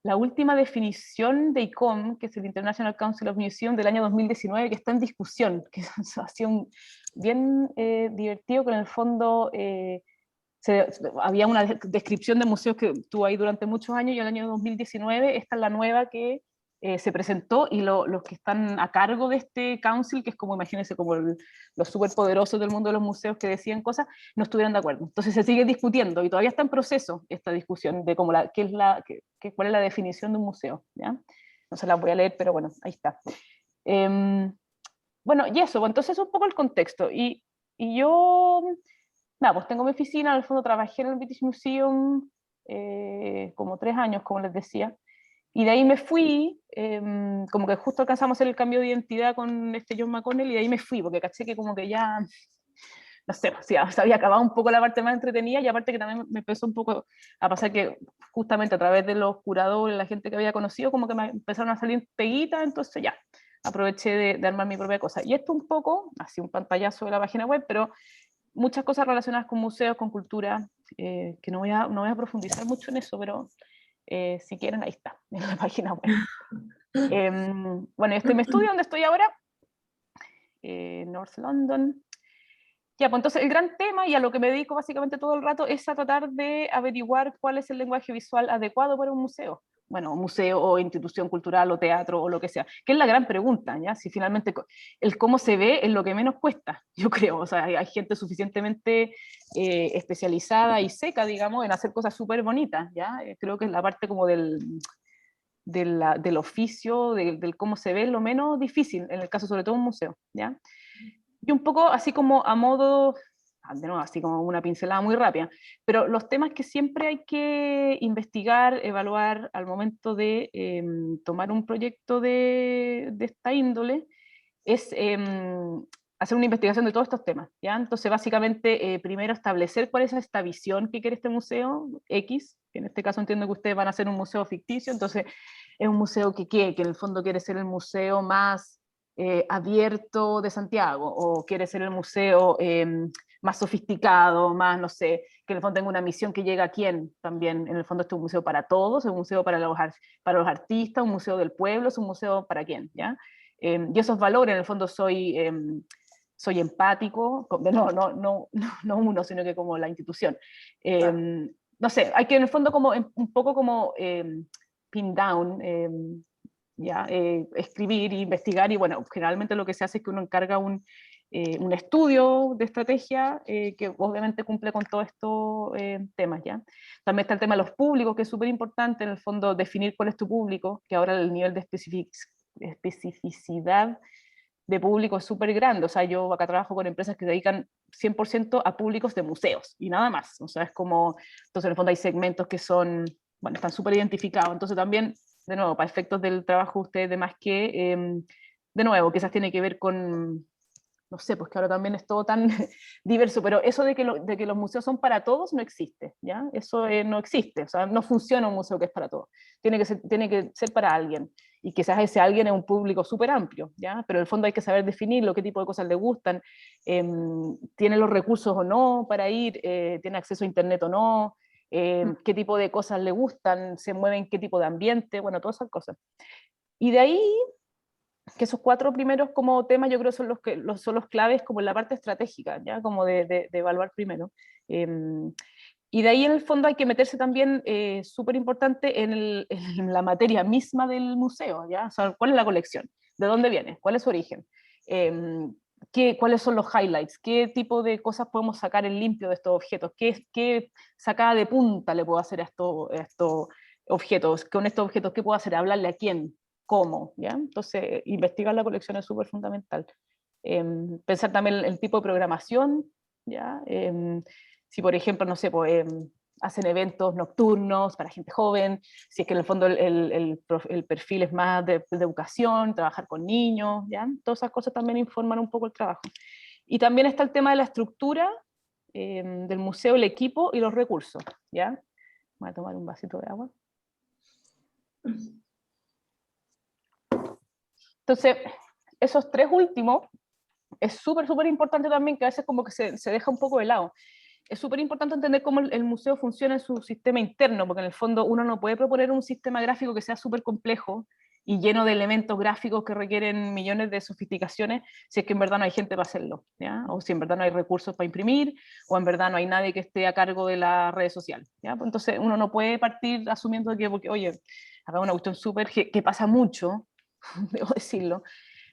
la última definición de ICOM, que es el International Council of Museums del año 2019, que está en discusión, que ha sido bien divertido, que en el fondo había una descripción de museos que tuvo ahí durante muchos años, y el año 2019 esta es la nueva que se presentó, y los que están a cargo de este council, que es como, imagínense, como los superpoderosos del mundo de los museos que decían cosas, no estuvieron de acuerdo. Entonces se sigue discutiendo, y todavía está en proceso esta discusión de cómo cuál es la definición de un museo, ¿ya? No se la voy a leer, pero bueno, ahí está. Bueno, y eso, entonces es un poco el contexto, y yo, nada, pues tengo mi oficina, en el fondo trabajé en el British Museum como 3 años, como les decía, y de ahí me fui, como que justo alcanzamos a hacer el cambio de identidad con este John McConnell, y de ahí me fui, porque caché que como que ya, no sé, se había acabado un poco la parte más entretenida, y aparte que también me empezó un poco a pasar que justamente a través de los curadores, la gente que había conocido, como que me empezaron a salir peguitas, entonces ya, aproveché de armar mi propia cosa. Y esto un poco, así un pantallazo de la página web, pero muchas cosas relacionadas con museos, con cultura, que no voy a profundizar mucho en eso, pero si quieren, ahí está, en la página web. Bueno, este es mi estudio donde estoy ahora, North London. Ya, pues entonces el gran tema, y a lo que me dedico básicamente todo el rato, es a tratar de averiguar cuál es el lenguaje visual adecuado para un museo. Bueno, museo o institución cultural o teatro o lo que sea, que es la gran pregunta, ¿ya? Si finalmente el cómo se ve es lo que menos cuesta, yo creo. O sea, hay gente suficientemente especializada y seca, digamos, en hacer cosas súper bonitas, ¿ya? Creo que es la parte como del oficio, del cómo se ve, lo menos difícil, en el caso sobre todo de un museo, ¿ya? Y un poco así como a modo, de nuevo, así como una pincelada muy rápida, pero los temas que siempre hay que investigar, evaluar al momento de tomar un proyecto de esta índole, es hacer una investigación de todos estos temas, ¿ya? Entonces, básicamente, primero establecer cuál es esta visión que quiere este museo X, que en este caso entiendo que ustedes van a hacer un museo ficticio, entonces es un museo que en el fondo quiere ser el museo más abierto de Santiago, o quiere ser el museo más sofisticado, más, no sé, que en el fondo tenga una misión que llega a quién también. En el fondo este es un museo para todos, es un museo para los artistas, un museo del pueblo, es un museo para quién, ¿ya? Y esos valores, en el fondo soy empático, no uno, sino que como la institución. No sé, hay que en el fondo como un poco como pin down, ya, escribir e investigar, y bueno, generalmente lo que se hace es que uno encarga un estudio de estrategia que obviamente cumple con todos estos temas, ¿ya? También está el tema de los públicos, que es súper importante, en el fondo definir cuál es tu público, que ahora el nivel de especificidad de público es súper grande. O sea, yo acá trabajo con empresas que se dedican 100% a públicos de museos y nada más. O sea, es como, entonces en el fondo hay segmentos que son, bueno, están súper identificados. Entonces también, de nuevo, para efectos del trabajo ustedes de más que, de nuevo, quizás tiene que ver con, no sé, pues que ahora también es todo tan diverso, pero eso de que los museos son para todos no existe, ¿ya? Eso no existe, o sea, no funciona un museo que es para todos, tiene que ser para alguien, y quizás ese alguien es un público súper amplio, ¿ya? Pero en el fondo hay que saber definirlo, qué tipo de cosas le gustan, tiene los recursos o no para ir, tiene acceso a internet o no, qué tipo de cosas le gustan, se mueve en qué tipo de ambiente, bueno, todas esas cosas. Y de ahí que esos 4 primeros como temas yo creo son los claves como en la parte estratégica, ¿ya? Como de evaluar primero. Y de ahí en el fondo hay que meterse también, súper importante, en la materia misma del museo, ¿ya? O sea, ¿cuál es la colección? ¿De dónde viene? ¿Cuál es su origen? cuáles son los highlights, qué tipo de cosas podemos sacar en limpio de estos objetos, qué sacada de punta le puedo hacer a estos objetos, con estos objetos qué puedo hacer, hablarle a quién, cómo, ¿ya? Entonces, investigar la colección es súper fundamental. Pensar también el tipo de programación, ¿ya? Si por ejemplo, no sé, pues, hacen eventos nocturnos para gente joven, si es que en el fondo el perfil es más de educación, trabajar con niños, ¿ya? Todas esas cosas también informan un poco el trabajo. Y también está el tema de la estructura del museo, el equipo y los recursos, ¿ya? Voy a tomar un vasito de agua. Entonces, esos tres últimos, es súper importante también, que a veces como que se deja un poco de lado. Es súper importante entender cómo el museo funciona en su sistema interno, porque en el fondo uno no puede proponer un sistema gráfico que sea súper complejo y lleno de elementos gráficos que requieren millones de sofisticaciones, si es que en verdad no hay gente para hacerlo, ¿ya? O si en verdad no hay recursos para imprimir, o en verdad no hay nadie que esté a cargo de las redes sociales, ¿ya? Pues entonces uno no puede partir asumiendo que, porque, oye, acá una cuestión súper, que pasa mucho, debo decirlo,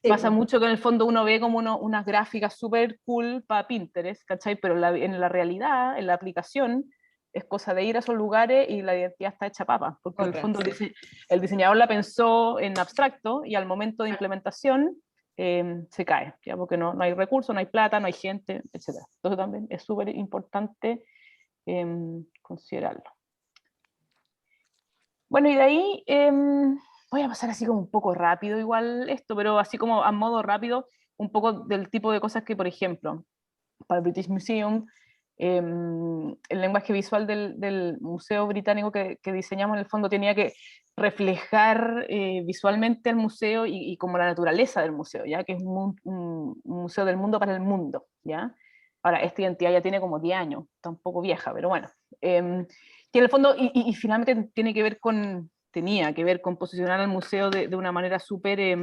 pasa mucho que en el fondo uno ve como unas gráficas súper cool para Pinterest, ¿cachai? Pero en la realidad, en la aplicación, es cosa de ir a esos lugares y la identidad está hecha papa, porque en el fondo el diseñador la pensó en abstracto y al momento de implementación se cae, ¿ya? Porque no hay recursos, no hay plata, no hay gente, etc. Entonces también es súper importante considerarlo. Bueno, y de ahí voy a pasar así como un poco rápido igual esto, pero así como a modo rápido, un poco del tipo de cosas que, por ejemplo, para el British Museum, el lenguaje visual del Museo Británico que diseñamos en el fondo tenía que reflejar visualmente el museo y como la naturaleza del museo, ya que es un museo del mundo para el mundo, ¿ya? Ahora, esta identidad ya tiene como 10 años, está un poco vieja, pero bueno. Que en el fondo, y finalmente tenía que ver con posicionar al museo de una manera súper,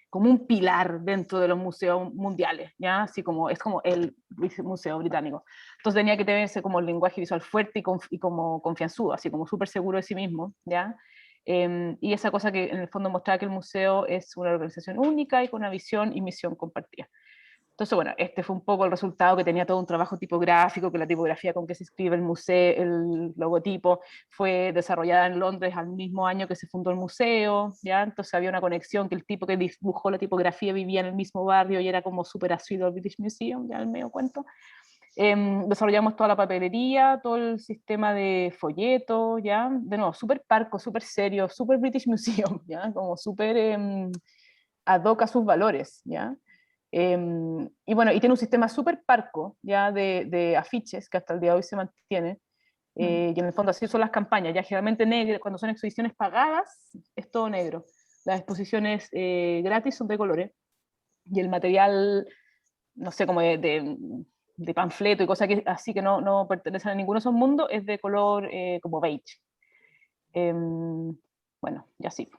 como un pilar dentro de los museos mundiales, ¿ya? Así como, es como el museo británico. Entonces tenía que tener ese como lenguaje visual fuerte y como confianzudo, así como súper seguro de sí mismo, ¿ya? Y esa cosa que en el fondo mostraba que el museo es una organización única y con una visión y misión compartida. Entonces, bueno, este fue un poco el resultado, que tenía todo un trabajo tipográfico, que la tipografía con que se escribe el museo, el logotipo, fue desarrollada en Londres al mismo año que se fundó el museo, ¿ya? Entonces había una conexión, que el tipo que dibujó la tipografía vivía en el mismo barrio y era como súper asiduo al British Museum, ya el medio cuento. Desarrollamos toda la papelería, todo el sistema de folletos, ¿ya? De nuevo, súper parco, súper serio, súper British Museum, ¿ya? Como súper ad hoc a sus valores, ¿ya? Y bueno, y tiene un sistema súper parco ya de afiches que hasta el día de hoy se mantiene, y en el fondo así son las campañas, ya generalmente negro, cuando son exposiciones pagadas es todo negro, las exposiciones gratis son de colores, y el material, no sé, como de panfleto y cosas que, así que no pertenecen a ninguno de esos mundos, es de color como beige. Bueno, ya sí.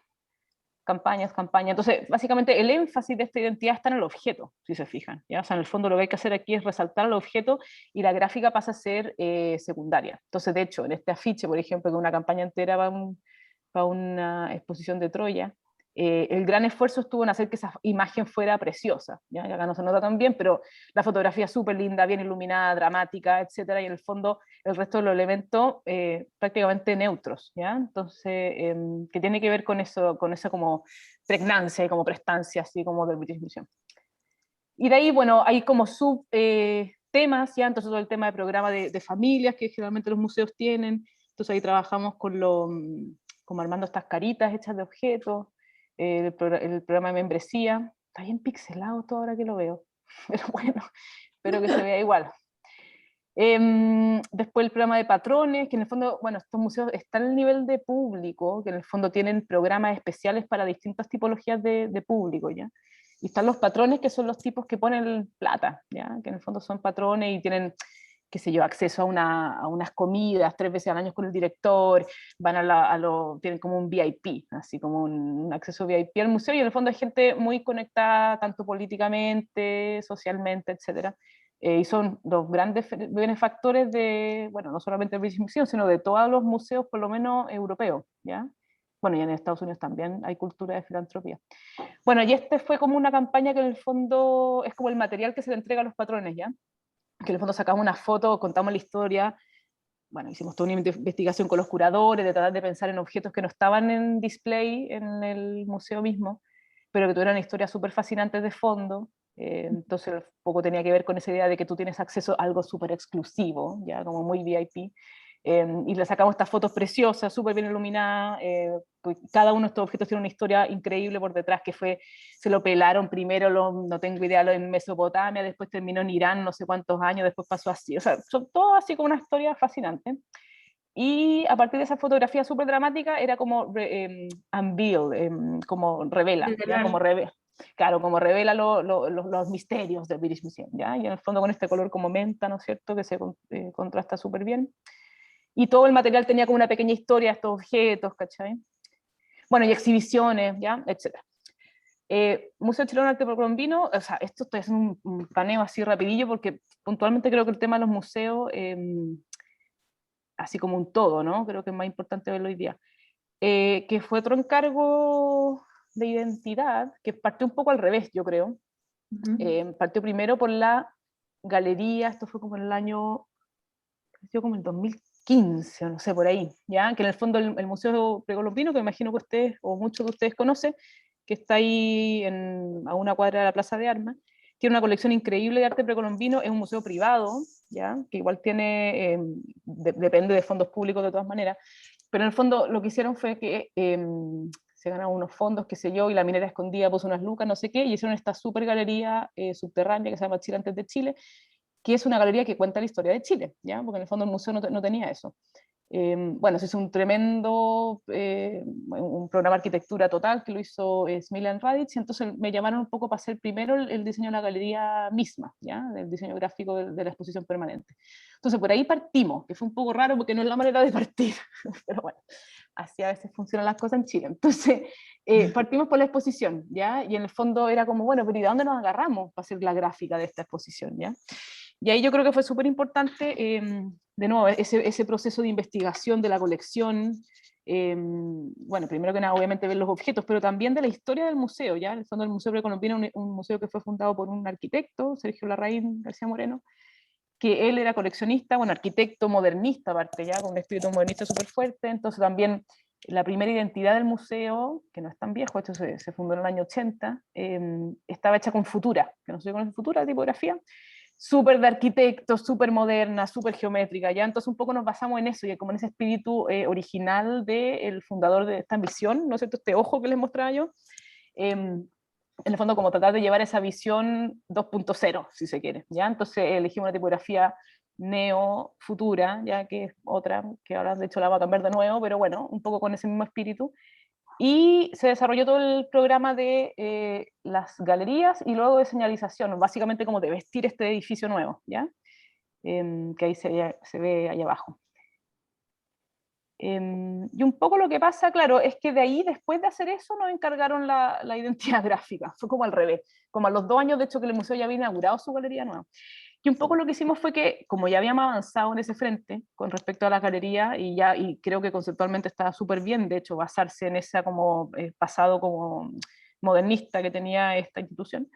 Campañas. Entonces, básicamente el énfasis de esta identidad está en el objeto, si se fijan, ¿ya? O sea, en el fondo lo que hay que hacer aquí es resaltar el objeto y la gráfica pasa a ser secundaria. Entonces, de hecho, en este afiche, por ejemplo, que una campaña entera para una exposición de Troya, el gran esfuerzo estuvo en hacer que esa imagen fuera preciosa, ¿ya? Y acá no se nota tan bien, pero la fotografía es súper linda, bien iluminada, dramática, etcétera, y en el fondo el resto de los elementos prácticamente neutros, ¿ya? Entonces, que tiene que ver con eso, con esa como pregnancia y como prestancia, así como del British Museum. Y de ahí, bueno, hay como temas, ¿ya? Entonces todo el tema de programa de familias que generalmente los museos tienen, entonces ahí trabajamos como armando estas caritas hechas de objetos, el programa de membresía, está bien pixelado todo ahora que lo veo, pero bueno, espero que se vea igual. Después el programa de patrones, que en el fondo, bueno, estos museos están al nivel de público, que en el fondo tienen programas especiales para distintas tipologías de público, ¿ya? Y están los patrones, que son los tipos que ponen plata, ¿ya? Que en el fondo son patrones y tienen, qué sé yo, acceso a unas comidas 3 veces al año con el director, van tienen como un VIP, así como un acceso VIP al museo, y en el fondo hay gente muy conectada, tanto políticamente, socialmente, etcétera. Y son los grandes benefactores de, bueno, no solamente del British Museum, sino de todos los museos, por lo menos europeos, ¿ya? Bueno, y en Estados Unidos también hay cultura de filantropía. Bueno, y este fue como una campaña que en el fondo es como el material que se le entrega a los patrones, ¿ya? Que en el fondo sacamos una foto, contamos la historia, bueno, hicimos toda una investigación con los curadores, de tratar de pensar en objetos que no estaban en display en el museo mismo, pero que tuvieran historias súper fascinantes de fondo. Entonces, un poco tenía que ver con esa idea de que tú tienes acceso a algo súper exclusivo, ya como muy VIP. Y le sacamos estas fotos preciosas, súper bien iluminadas. Cada uno de estos objetos tiene una historia increíble por detrás, que fue, se lo pelaron primero, no tengo idea, en Mesopotamia, después terminó en Irán, no sé cuántos años, después pasó así. O sea, son todo así como una historia fascinante. Y a partir de esa fotografía súper dramática, era como unveil, como revela, ¿ya? Como revela. Claro, como revela los misterios del British Museum, ¿ya? Y en el fondo con este color como menta, ¿no es cierto?, que se contrasta súper bien. Y todo el material tenía como una pequeña historia de estos objetos, ¿cachai? Bueno, y exhibiciones, ¿ya? Etcétera. Museo Chileno de Arte Precolombino, o sea, esto estoy haciendo un paneo así rapidillo porque puntualmente creo que el tema de los museos, así como un todo, ¿no? Creo que es más importante verlo hoy día. Que fue otro encargo de identidad, que partió un poco al revés, yo creo. Partió primero por la galería, esto fue como en el año, como el 2015, no sé, por ahí, ¿ya? Que en el fondo el Museo Precolombino, que me imagino que ustedes, o muchos de ustedes conocen, que está ahí a una cuadra de la Plaza de Armas, tiene una colección increíble de arte precolombino, es un museo privado, ¿ya? Que igual tiene, depende de fondos públicos de todas maneras, pero en el fondo lo que hicieron fue que se ganaron unos fondos, qué sé yo, y la minera escondida puso unas lucas, no sé qué, y hicieron esta super galería subterránea que se llama Chile antes de Chile, que es una galería que cuenta la historia de Chile, ¿ya? Porque en el fondo el museo no tenía eso. Bueno, se hizo un tremendo, un programa de arquitectura total que lo hizo Smiljan Radic, y entonces me llamaron un poco para hacer primero el diseño de la galería misma, ¿ya? Del diseño gráfico de la exposición permanente. Entonces por ahí partimos, que fue un poco raro porque no es la manera de partir, pero bueno, así a veces funcionan las cosas en Chile. Entonces partimos por la exposición, ¿ya? Y en el fondo era como, bueno, pero ¿y de dónde nos agarramos para hacer la gráfica de esta exposición, ¿ya? Y ahí yo creo que fue súper importante, de nuevo, ese proceso de investigación de la colección, bueno, primero que nada, obviamente ver los objetos, pero también de la historia del museo, ¿ya? En el fondo el Museo Precolombino es un museo que fue fundado por un arquitecto, Sergio Larraín García Moreno, que él era coleccionista, bueno, arquitecto modernista aparte, ya, con un espíritu modernista súper fuerte, entonces también la primera identidad del museo, que no es tan viejo, esto se fundó en el año 80, estaba hecha con Futura, que no sé si conocen Futura, la tipografía, súper de arquitectos, súper moderna, súper geométrica, ¿ya? Entonces un poco nos basamos en eso, y como en ese espíritu original del fundador de esta ambición, ¿no es cierto?, este ojo que les mostraba yo, en el fondo como tratar de llevar esa visión 2.0, si se quiere, ¿ya? Entonces elegimos una tipografía neo-futura, ya que es otra, que ahora de hecho la va a cambiar de nuevo, pero bueno, un poco con ese mismo espíritu, y se desarrolló todo el programa de las galerías y luego de señalización, básicamente como de vestir este edificio nuevo, ¿ya? Que ahí se ve ahí abajo. Y un poco lo que pasa, claro, es que de ahí, después de hacer eso, nos encargaron la identidad gráfica, fue como al revés, como a los 2 años, de hecho, que el museo ya había inaugurado su galería nueva. Y un poco lo que hicimos fue que, como ya habíamos avanzado en ese frente con respecto a la galería, y creo que conceptualmente estaba súper bien, de hecho, basarse en ese como pasado como modernista que tenía esta institución,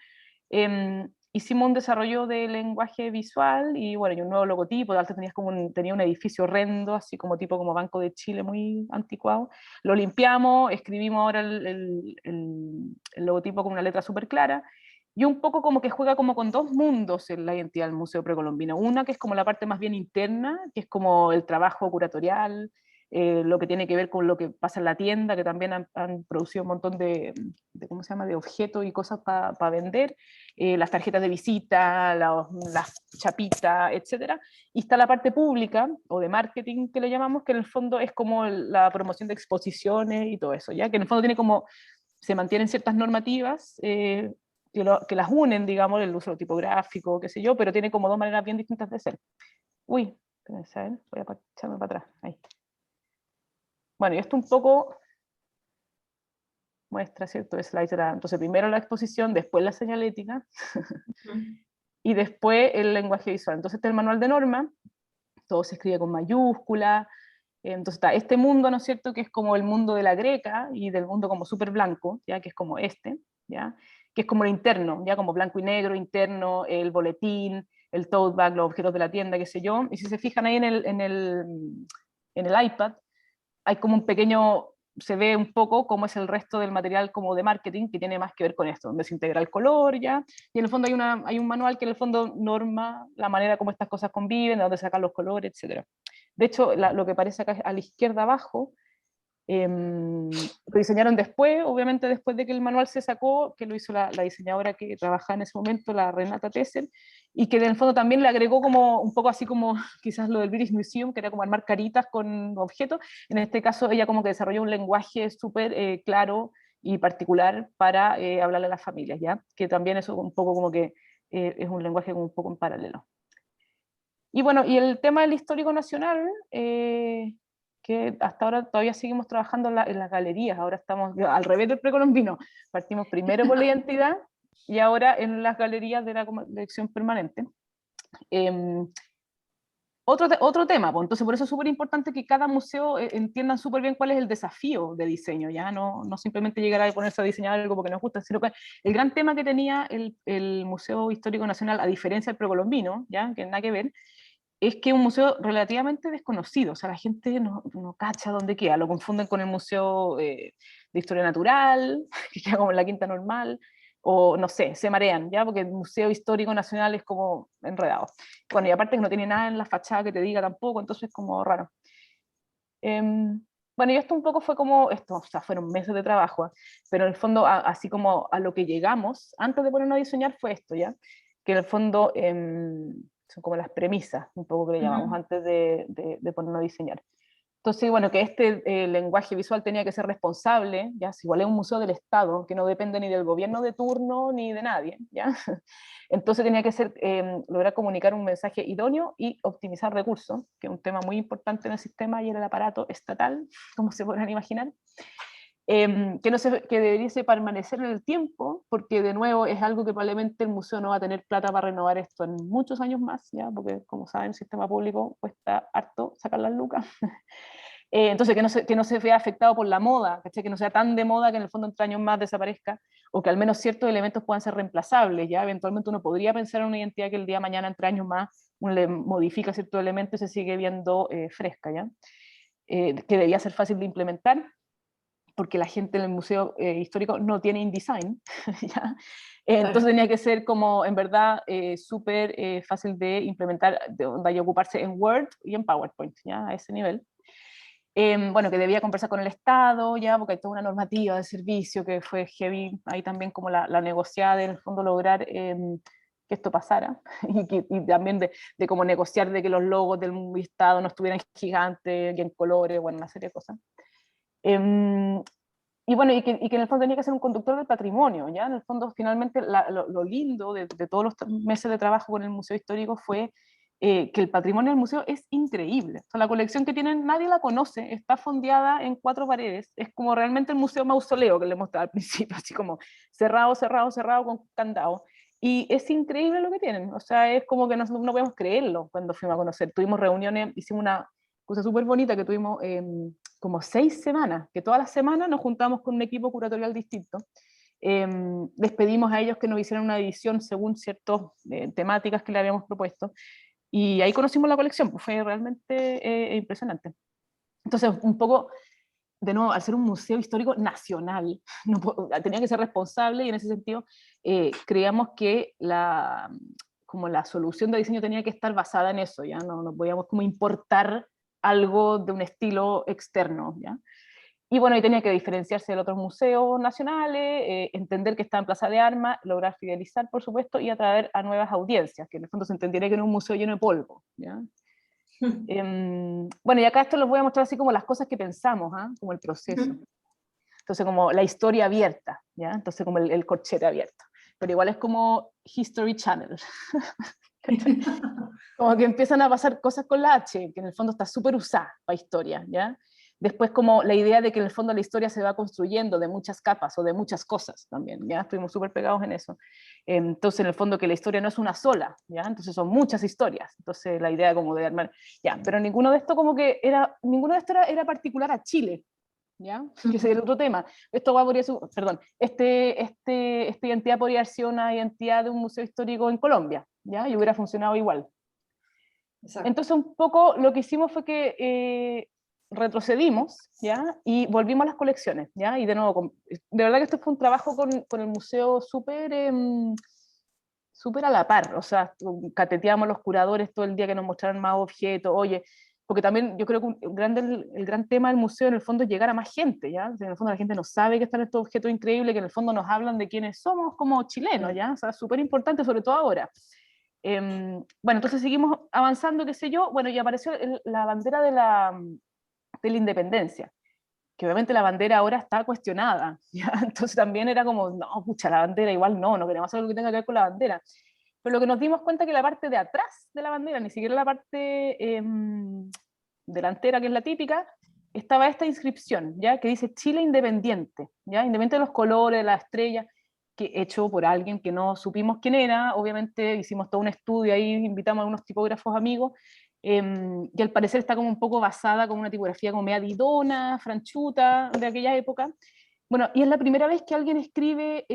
hicimos un desarrollo de lenguaje visual y bueno, y un nuevo logotipo. De alto tenía un edificio horrendo, así como tipo como Banco de Chile, muy anticuado. Lo limpiamos, escribimos ahora el logotipo con una letra súper clara, y un poco como que juega como con 2 mundos en la identidad del Museo Precolombino. Una que es como la parte más bien interna, que es como el trabajo curatorial, lo que tiene que ver con lo que pasa en la tienda, que también han producido un montón ¿cómo se llama?, de objetos y cosas para vender, las tarjetas de visita, las chapitas, etcétera. Y está la parte pública, o de marketing que le llamamos, que en el fondo es como la promoción de exposiciones y todo eso, ¿ya? Que en el fondo tiene como, se mantienen ciertas normativas, que las unen, digamos, el uso tipográfico, qué sé yo, pero tiene como 2 maneras bien distintas de ser. Uy, voy a echarme para atrás, ahí. Bueno, y esto un poco muestra, ¿cierto? Slides entonces primero la exposición, después la señalética, y después el lenguaje visual. Entonces este es el manual de norma, todo se escribe con mayúscula, Entonces está este mundo, ¿no es cierto?, que es como el mundo de la greca y del mundo como súper blanco, ¿ya?, que es como ¿ya?, que es como lo interno, ya como blanco y negro, interno, el boletín, el tote bag, los objetos de la tienda, qué sé yo. Y si se fijan ahí en el iPad, hay como un pequeño, se ve un poco cómo es el resto del material como de marketing que tiene más que ver con esto, donde se integra el color ya, y en el fondo hay un manual que en el fondo norma la manera como estas cosas conviven, de dónde sacar los colores, etc. De hecho, lo que aparece acá a la izquierda abajo, lo diseñaron después, obviamente después de que el manual se sacó, que lo hizo la diseñadora que trabajaba en ese momento, la Renata Tesser, y que en el fondo también le agregó como un poco así como quizás lo del British Museum, que era como armar caritas con objetos. En este caso ella como que desarrolló un lenguaje súper claro y particular para hablarle a las familias, ¿ya? Que también eso un poco como que es un lenguaje como un poco en paralelo. Y bueno, y el tema del histórico nacional, que hasta ahora todavía seguimos trabajando en las galerías, ahora estamos al revés del precolombino, partimos primero por la identidad y ahora en las galerías de la colección permanente. Otro tema, pues, entonces por eso es súper importante que cada museo entiendan súper bien cuál es el desafío de diseño, ya no simplemente llegar a ponerse a diseñar algo porque nos gusta, sino que el gran tema que tenía el Museo Histórico Nacional, a diferencia del precolombino, ya que nada que ver, es que es un museo relativamente desconocido, o sea, la gente no cacha dónde queda, lo confunden con el Museo de Historia Natural, que queda como en la Quinta Normal, o no sé, se marean, ¿ya? Porque el Museo Histórico Nacional es como enredado. Bueno, y aparte que no tiene nada en la fachada que te diga tampoco, entonces es como raro. Bueno, y esto un poco fue como, o sea, fueron meses de trabajo, pero en el fondo, así como a lo que llegamos, antes de ponernos a diseñar, fue esto, ¿ya? Que en el fondo son como las premisas, un poco que le llamamos, antes de ponernos a diseñar. Entonces, bueno, que este lenguaje visual tenía que ser responsable, ya, si igual es un museo del Estado, que no depende ni del gobierno de turno ni de nadie, ¿ya? Entonces tenía que ser, lograr comunicar un mensaje idóneo y optimizar recursos, que es un tema muy importante en el sistema y en el aparato estatal, como se podrán imaginar. Que debería permanecer en el tiempo, porque de nuevo es algo que probablemente el museo no va a tener plata para renovar esto en muchos años más, ¿ya? Porque como saben, el sistema público cuesta harto sacar las lucas. Entonces que no se vea afectado por la moda, ¿cachai? Que no sea tan de moda que en el fondo entre años más desaparezca, o que al menos ciertos elementos puedan ser reemplazables, ¿ya? Eventualmente uno podría pensar en una identidad que el día de mañana, entre años más, uno le modifica ciertos elementos y se sigue viendo fresca, ¿ya? Que debía ser fácil de implementar, porque la gente en el museo histórico no tiene InDesign, ¿ya? Entonces tenía que ser como, en verdad, súper fácil de implementar, de ocuparse en Word y en PowerPoint, ¿ya? A ese nivel. Bueno, que debía conversar con el Estado, ya, porque hay toda una normativa de servicio que fue heavy, ahí también como la negociada, en el fondo lograr que esto pasara, y también de cómo negociar de que los logos del Estado no estuvieran gigantes y en colores, bueno, una serie de cosas. Y bueno, y que en el fondo tenía que ser un conductor del patrimonio, ¿ya? En el fondo, finalmente, lo lindo de todos los meses de trabajo con el Museo Histórico fue que el patrimonio del museo es increíble. O sea, la colección que tienen nadie la conoce, está fondeada en 4 paredes, es como realmente el museo mausoleo que le mostraba al principio, así como cerrado, cerrado, cerrado con candado. Y es increíble lo que tienen, o sea, es como que no podemos creerlo cuando fuimos a conocer. Tuvimos reuniones, hicimos una cosa súper bonita que tuvimos como 6 semanas, que todas las semanas nos juntamos con un equipo curatorial distinto. Les pedimos a ellos que nos hicieran una edición según ciertas temáticas que le habíamos propuesto, y ahí conocimos la colección, pues fue realmente impresionante. Entonces, un poco, de nuevo, al ser un museo histórico nacional, tenía que ser responsable, y en ese sentido creíamos que como la solución de diseño tenía que estar basada en eso, ya no podíamos como importar algo de un estilo externo, ¿ya? Y bueno, y tenía que diferenciarse de otros museos nacionales, entender que estaba en Plaza de Armas, lograr fidelizar, por supuesto, y atraer a nuevas audiencias, que en el fondo se entendería que no es un museo lleno de polvo, ¿ya? Bueno, y acá esto les voy a mostrar así como las cosas que pensamos, ¿ah? Como el proceso. Entonces, como la historia abierta, ¿ya? Entonces, como el corchete abierto. Pero igual es como History Channel. Como que empiezan a pasar cosas con la H, que en el fondo está súper usada para historia, ¿ya? Después como la idea de que en el fondo la historia se va construyendo de muchas capas o de muchas cosas también, ya estuvimos súper pegados en eso. Entonces en el fondo que la historia no es una sola, ya, entonces son muchas historias, entonces la idea como de armar, ya, pero ninguno de esto como que era, ninguno de esto era particular a Chile, ¿ya? Que ese es el otro tema. Esto va podría ser, perdón, esta identidad podría haber sido una identidad de un museo histórico en Colombia, ¿ya? Y hubiera funcionado igual. Exacto. Entonces un poco lo que hicimos fue que retrocedimos, ¿ya? Y volvimos a las colecciones, ¿ya? Y de nuevo, de verdad que esto fue un trabajo con el museo súper súper a la par, o sea, cateteamos los curadores todo el día que nos mostraran más objetos, oye, porque también yo creo que el gran tema del museo en el fondo es llegar a más gente, ¿ya? En el fondo la gente no sabe que están estos objetos increíbles, que en el fondo nos hablan de quiénes somos como chilenos, ¿ya? O sea, súper importante, sobre todo ahora. Bueno, entonces seguimos avanzando, qué sé yo, bueno, y apareció la bandera de la independencia, que obviamente la bandera ahora está cuestionada, ¿ya? Entonces también era como, no, pucha, la bandera igual no queremos hacer algo que tenga que ver con la bandera. Pero lo que nos dimos cuenta es que la parte de atrás de la bandera, ni siquiera la parte delantera, que es la típica, estaba esta inscripción, ¿ya? Que dice Chile independiente, ¿ya? Independiente de los colores, de la estrella, que hecho por alguien que no supimos quién era, obviamente hicimos todo un estudio ahí, invitamos a algunos tipógrafos amigos, y al parecer está como un poco basada con una tipografía como media didona, franchuta, de aquella época. Bueno, y es la primera vez que alguien escribe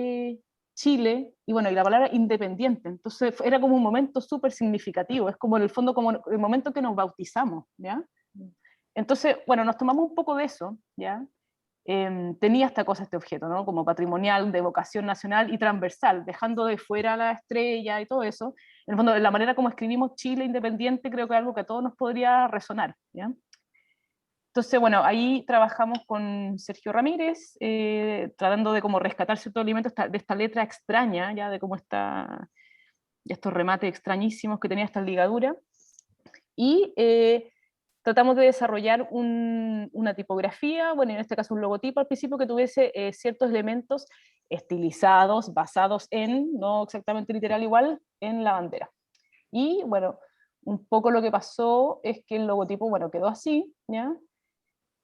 Chile, y bueno, y la palabra independiente, entonces era como un momento súper significativo, es como en el fondo como el momento que nos bautizamos, ¿ya? Entonces, bueno, nos tomamos un poco de eso, ¿ya? Tenía esta cosa, este objeto, ¿no? Como patrimonial, de vocación nacional y transversal, dejando de fuera la estrella y todo eso. En el fondo, la manera como escribimos Chile independiente creo que es algo que a todos nos podría resonar, ¿ya? Entonces, bueno, ahí trabajamos con Sergio Ramírez, tratando de como rescatar ciertos elementos de esta letra extraña, ya de cómo está, estos remates extrañísimos que tenía esta ligadura, y tratamos de desarrollar una tipografía, bueno, en este caso un logotipo al principio que tuviese ciertos elementos estilizados, basados en, no exactamente literal igual, en la bandera. Y bueno, un poco lo que pasó es que el logotipo, bueno, quedó así, ¿ya?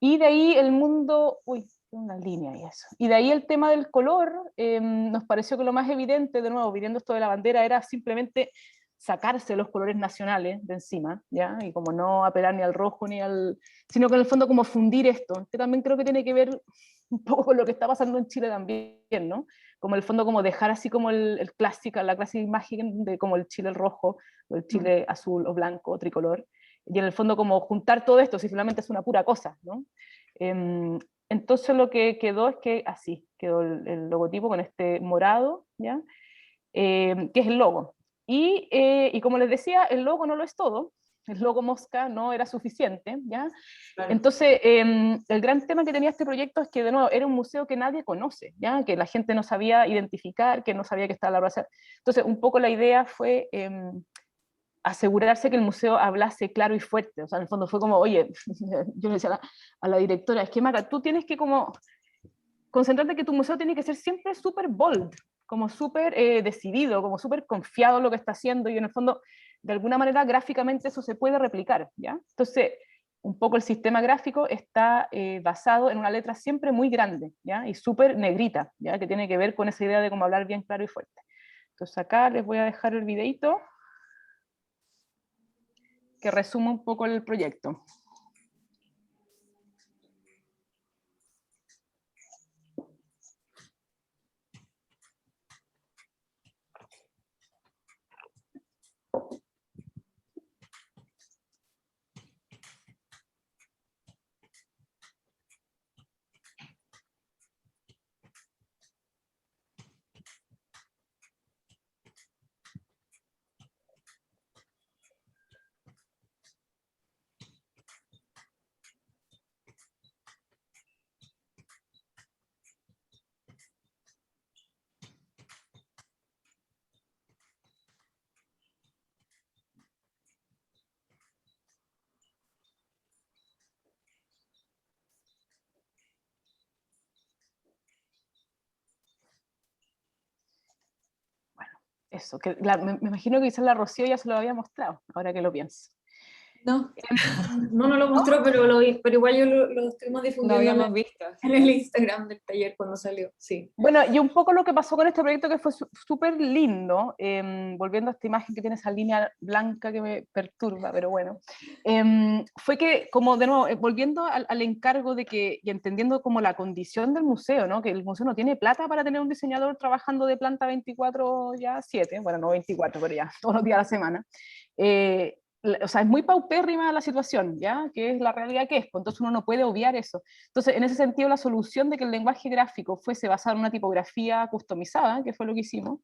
Y de ahí el mundo, uy, una línea y eso. Y de ahí el tema del color, nos pareció que lo más evidente, de nuevo, viendo esto de la bandera, era simplemente sacarse los colores nacionales de encima, ¿ya? Y como no apelar ni al rojo ni al... sino que en el fondo como fundir esto, que también creo que tiene que ver un poco con lo que está pasando en Chile también, ¿no? Como en el fondo como dejar así como el clásica, la clásica imagen de como el Chile rojo, o el Chile azul o blanco o tricolor, y en el fondo como juntar todo esto, si finalmente es una pura cosa, ¿no? Entonces lo que quedó es que así, quedó el logotipo con este morado, ¿ya? Que es el logo. Y como les decía, el logo no lo es todo, el logo mosca no era suficiente, ¿ya? Claro. Entonces, el gran tema que tenía este proyecto es que, de nuevo, era un museo que nadie conoce, ¿ya? Que la gente no sabía identificar, que no sabía que estaba la plaza. Entonces, un poco la idea fue asegurarse que el museo hablase claro y fuerte. O sea, en el fondo fue como, oye, yo le decía a la directora, es que Maca, tú tienes que como concentrarte que tu museo tiene que ser siempre súper bold, como súper decidido, como súper confiado en lo que está haciendo, y en el fondo, de alguna manera, gráficamente eso se puede replicar, ¿ya? Entonces, un poco el sistema gráfico está basado en una letra siempre muy grande, ¿ya? Y súper negrita, ¿ya? Que tiene que ver con esa idea de cómo hablar bien claro y fuerte. Entonces acá les voy a dejar el videito que resuma un poco el proyecto. Eso, que me imagino que quizás la Rocío ya se lo había mostrado, ahora que lo pienso. No, No lo mostró, pero lo vi, pero igual yo lo estuvimos lo difundiendo habíamos visto. en el Instagram del taller cuando salió, sí. Bueno, y un poco lo que pasó con este proyecto que fue súper lindo, volviendo a esta imagen que tiene esa línea blanca que me perturba, pero bueno, fue que, como de nuevo, volviendo al encargo de que, y entendiendo como la condición del museo, ¿no? Que el museo no tiene plata para tener un diseñador trabajando de planta 24/7, bueno, no 24, pero ya, todos los días a la semana. O sea, es muy paupérrima la situación, ¿ya? Que es la realidad que es, pues entonces uno no puede obviar eso. Entonces, en ese sentido, la solución de que el lenguaje gráfico fuese basado en una tipografía customizada, que fue lo que hicimos,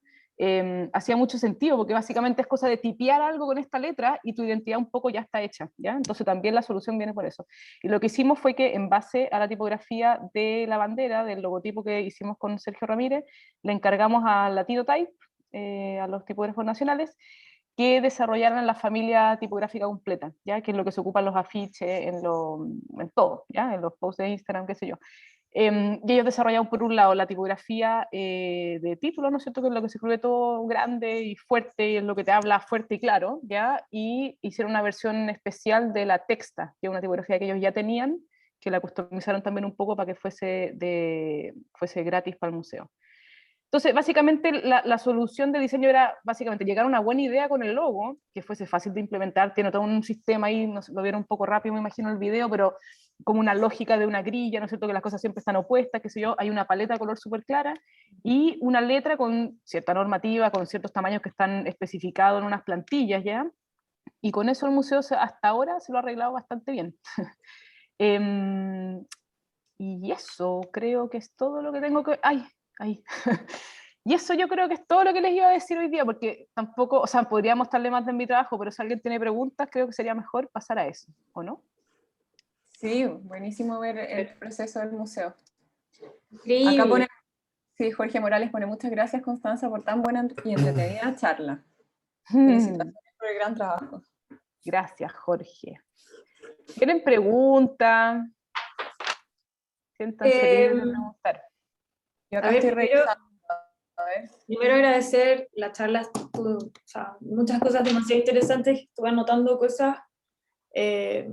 hacía mucho sentido, porque básicamente es cosa de tipear algo con esta letra y tu identidad un poco ya está hecha, ¿ya? Entonces también la solución viene por eso. Y lo que hicimos fue que en base a la tipografía de la bandera, del logotipo que hicimos con Sergio Ramírez, le encargamos a Latidotype, a los tipógrafos nacionales, que desarrollaran la familia tipográfica completa, ¿ya? Que es lo que se ocupan los afiches, en todo, ¿ya? En los posts de Instagram, qué sé yo. Y ellos desarrollaron por un lado la tipografía de título, ¿no es cierto? Que es lo que se escribe todo grande y fuerte, y es lo que te habla fuerte y claro, ¿ya? Y hicieron una versión especial de la texta, que es una tipografía que ellos ya tenían, que la customizaron también un poco para que fuese gratis para el museo. Entonces, básicamente la solución de diseño era básicamente llegar a una buena idea con el logo, que fuese fácil de implementar, tiene todo un sistema ahí, lo vieron un poco rápido, me imagino el video, pero como una lógica de una grilla, ¿no es cierto? Que las cosas siempre están opuestas, qué sé yo, hay una paleta de color súper clara y una letra con cierta normativa, con ciertos tamaños que están especificados en unas plantillas, ¿ya? Y con eso el museo hasta ahora se lo ha arreglado bastante bien. Em, y eso creo que es todo lo que tengo que... ¡Ay! ¡Ay! Y eso yo creo que es todo lo que les iba a decir hoy día, porque tampoco, o sea, podría mostrarle más de mi trabajo, pero si alguien tiene preguntas, creo que sería mejor pasar a eso, ¿o no? Sí, buenísimo ver el proceso del museo. Acá Increíble. pone, sí, Jorge Morales pone muchas gracias, Constanza, por tan buena y entretenida charla. Felicitaciones por el gran trabajo. Gracias, Jorge. ¿Tienen preguntas? Siéntanse Eh, libres de preguntar. Yo a acá ver, estoy revisando. A ver. primero agradecer la charla, o sea, muchas cosas demasiado interesantes, estuve anotando cosas. eh,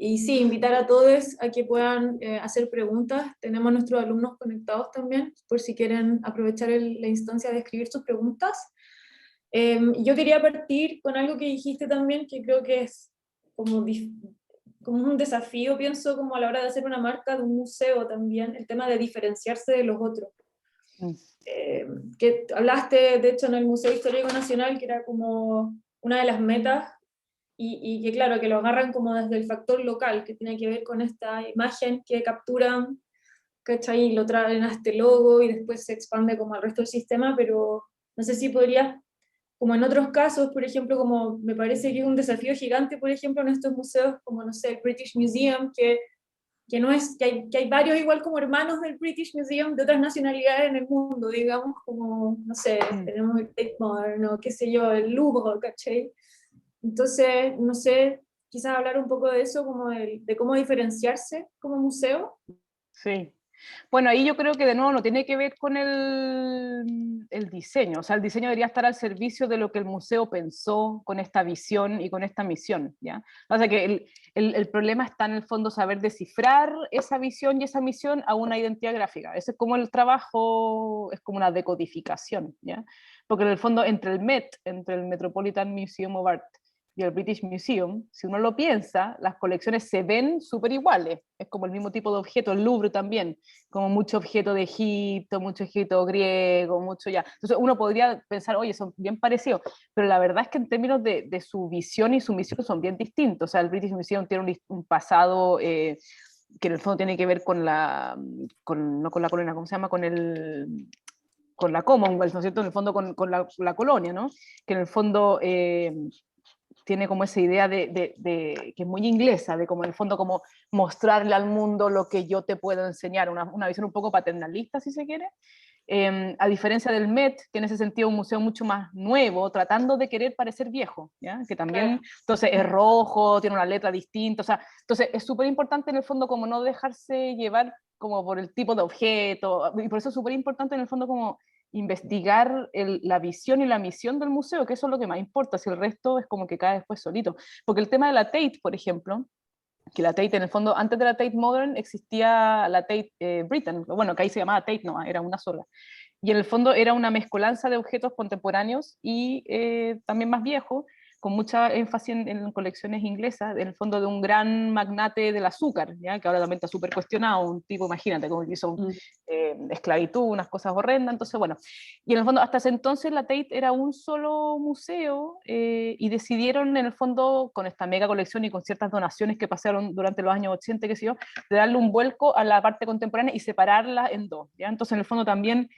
y sí, invitar a todos a que puedan hacer preguntas. Tenemos nuestros alumnos conectados también, por si quieren aprovechar la instancia de escribir sus preguntas. Yo quería partir con algo que dijiste también, que creo que es como, como un desafío, pienso, como a la hora de hacer una marca de un museo también, el tema de diferenciarse de los otros. Mm. Que hablaste, de hecho, en el Museo Histórico Nacional, que era como una de las metas, y que claro, que lo agarran como desde el factor local, que tiene que ver con esta imagen que capturan, ¿cachai? Y lo traen a este logo y después se expande como al resto del sistema, pero no sé si podrías, como en otros casos, por ejemplo, como me parece que es un desafío gigante, por ejemplo, en estos museos, como no sé, el British Museum, que no es, que hay varios igual como hermanos del British Museum de otras nacionalidades en el mundo, digamos, como, no sé, Mm. tenemos el Tate Modern o qué sé yo, el Louvre, ¿cachai? Entonces, no sé, quizás hablar un poco de eso, como de cómo diferenciarse como museo. Sí. Bueno, ahí yo creo que de nuevo no tiene que ver con el diseño, o sea, el diseño debería estar al servicio de lo que el museo pensó con esta visión y con esta misión, ¿ya? O sea, que el problema está en el fondo saber descifrar esa visión y esa misión a una identidad gráfica. Ese es como el trabajo, es como una decodificación, ¿ya? Porque en el fondo entre el Met, entre el Metropolitan Museum of Art y el British Museum, si uno lo piensa, las colecciones se ven súper iguales, es como el mismo tipo de objeto, el Louvre también, como mucho objeto de Egipto, mucho objeto griego, mucho ya. Entonces uno podría pensar, oye, son bien parecidos, pero la verdad es que en términos de su visión y su misión son bien distintos. O sea, el British Museum tiene un pasado que en el fondo tiene que ver con no con la colonia, ¿cómo se llama? Con la Commonwealth, ¿no es cierto? En el fondo con la colonia, ¿no? Que en el fondo tiene como esa idea que es muy inglesa, de como en el fondo como mostrarle al mundo lo que yo te puedo enseñar, una visión un poco paternalista, si se quiere. A diferencia del Met, que en ese sentido es un museo mucho más nuevo, tratando de querer parecer viejo, ¿ya? Que también, entonces es rojo, tiene una letra distinta, o sea, entonces es súper importante en el fondo como no dejarse llevar como por el tipo de objeto, y por eso es súper importante en el fondo como investigar la visión y la misión del museo, que eso es lo que más importa, si el resto es como que cae después solito. Porque el tema de la Tate, por ejemplo, que la Tate en el fondo, antes de la Tate Modern existía la Tate Britain, bueno, que ahí se llamaba Tate, no, era una sola. Y en el fondo era una mezcolanza de objetos contemporáneos y también más viejos, con mucha énfasis en colecciones inglesas, en el fondo de un gran magnate del azúcar, ¿ya? Que ahora también está súper cuestionado, un tipo, imagínate, como que hizo esclavitud, unas cosas horrendas, entonces bueno, y en el fondo hasta ese entonces la Tate era un solo museo y decidieron en el fondo, con esta mega colección y con ciertas donaciones que pasaron durante los años 80, qué sé yo, de darle un vuelco a la parte contemporánea y separarla en dos, ¿ya? Entonces en el fondo también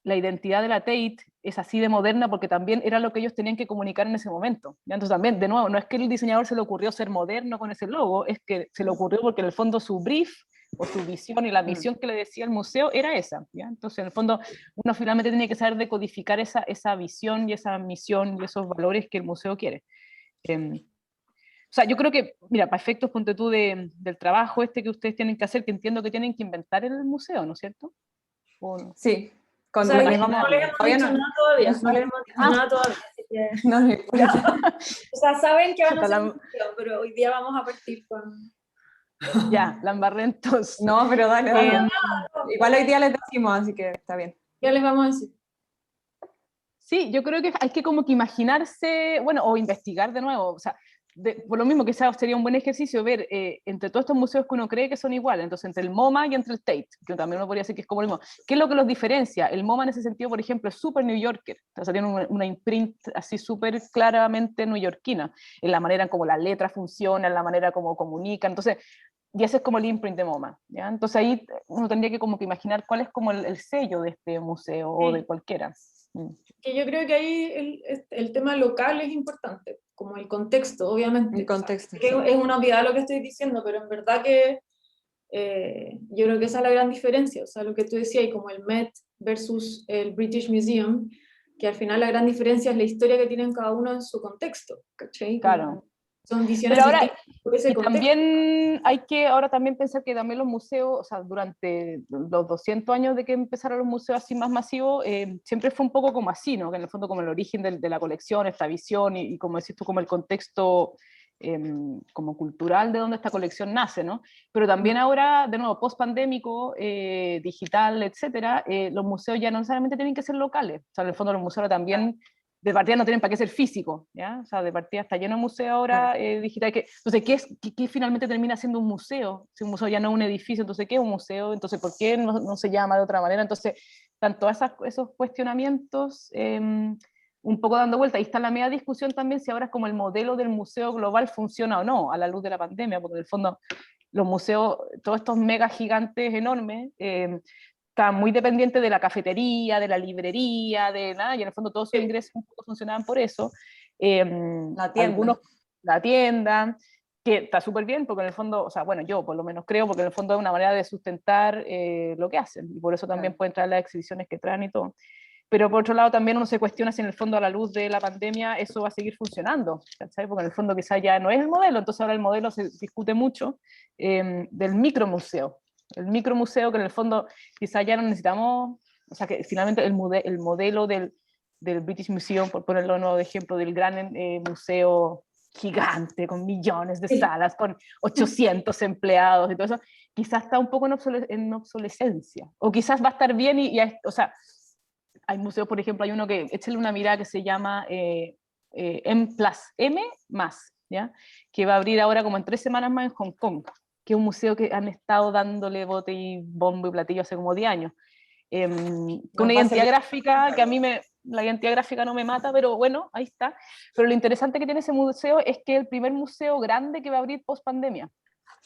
la identidad de la Tate es así de moderna porque también era lo que ellos tenían que comunicar en ese momento. ¿Ya? Entonces también, de nuevo, no es que el diseñador se le ocurrió ser moderno con ese logo, es que se le ocurrió porque en el fondo su brief o su visión y la misión que le decía el museo era esa. ¿Ya? Entonces en el fondo uno finalmente tiene que saber decodificar esa visión y esa misión y esos valores que el museo quiere. O sea, yo creo que, mira, para efectos, ponte tú del trabajo que ustedes tienen que hacer, que entiendo que tienen que inventar en el museo, ¿no es cierto? ¿O no? Sí, O sea, les no vamos, les hemos todavía dicho no, nada todavía, no no les sale- hemos dicho nada todavía, así que, no les importa. o sea, saben que van a Chuta, hacer un video, pero hoy día vamos a partir con... ya, la embarré entonces. No, pero dale, dale. Eh, Igual hoy día les decimos, así que está bien. Ya les vamos a decir. sí, yo creo que hay que como que imaginarse, bueno, o investigar de nuevo, o sea, por lo mismo que sería un buen ejercicio ver entre todos estos museos que uno cree que son iguales, entonces entre el MoMA y entre el Tate, que también uno podría decir que es como lo mismo, ¿qué es lo que los diferencia? El MoMA en ese sentido, por ejemplo, es súper New Yorker, o sea, tiene una imprint así súper claramente neoyorquina, en la manera en cómo las letras funcionan, en la manera como comunican, entonces, y ese es como el imprint de MoMA, ¿ya? Entonces ahí uno tendría que como que imaginar cuál es como el sello de este museo o de cualquiera. Que yo creo que ahí el tema local es importante, como el contexto, obviamente. El contexto, O sea, sí. es una obviedad lo que estoy diciendo, pero en verdad que yo creo que esa es la gran diferencia. O sea, lo que tú decías, y como el Met versus el British Museum, que al final la gran diferencia es la historia que tienen cada uno en su contexto, ¿cachai? Claro. Como son visiones Pero ahora, distintas por ese y contexto. también hay que ahora también pensar que también los museos, o sea, durante los 200 años de que empezaron los museos así más masivos, siempre fue un poco como así, ¿no? Que en el fondo como el origen de la colección, esta visión y como decís tú, como el contexto como cultural de donde esta colección nace, ¿no? Pero también ahora, de nuevo, post-pandémico, digital, etcétera, los museos ya no necesariamente tienen que ser locales. O sea, en el fondo los museos ahora también de partida no tienen para qué ser físicos, ¿ya? O sea, de partida está lleno de museos ahora digital. Entonces, ¿qué finalmente termina siendo un museo? Si un museo ya no es un edificio, entonces, ¿qué es un museo? Entonces, ¿por qué no se llama de otra manera? Entonces, tanto esos cuestionamientos un poco dando vuelta. Ahí está la media discusión también si ahora es como el modelo del museo global funciona o no, a la luz de la pandemia, porque en el fondo los museos, todos estos mega gigantes enormes, estaban muy dependientes de la cafetería, de la librería, de nada, y en el fondo todos sus ingresos un poco funcionaban por eso. La tienda. Algunos, la tienda, que está súper bien, porque en el fondo, o sea, bueno, yo por lo menos creo, porque en el fondo es una manera de sustentar lo que hacen, y por eso también pueden traer las exhibiciones que traen y todo. Pero por otro lado también uno se cuestiona si en el fondo a la luz de la pandemia eso va a seguir funcionando, ¿sabes? Porque en el fondo quizás ya no es el modelo, entonces ahora el modelo se discute mucho del micromuseo. El micromuseo que en el fondo quizás ya no necesitamos, o sea que finalmente el modelo del British Museum, por ponerlo de nuevo de ejemplo, del gran museo gigante, con millones de salas, con 800 empleados y todo eso, quizás está un poco en obsolescencia, o quizás va a estar bien o sea, hay museos, por ejemplo, hay uno que, échale una mirada que se llama M+M+, ¿ya? Que va a abrir ahora como en 3 semanas más en Hong Kong, que es un museo que han estado dándole bote y bombo y platillo hace como 10 años. Con una identidad gráfica que a mí la identidad gráfica no me mata, pero bueno, ahí está. Pero lo interesante que tiene ese museo es que es el primer museo grande que va a abrir post pandemia,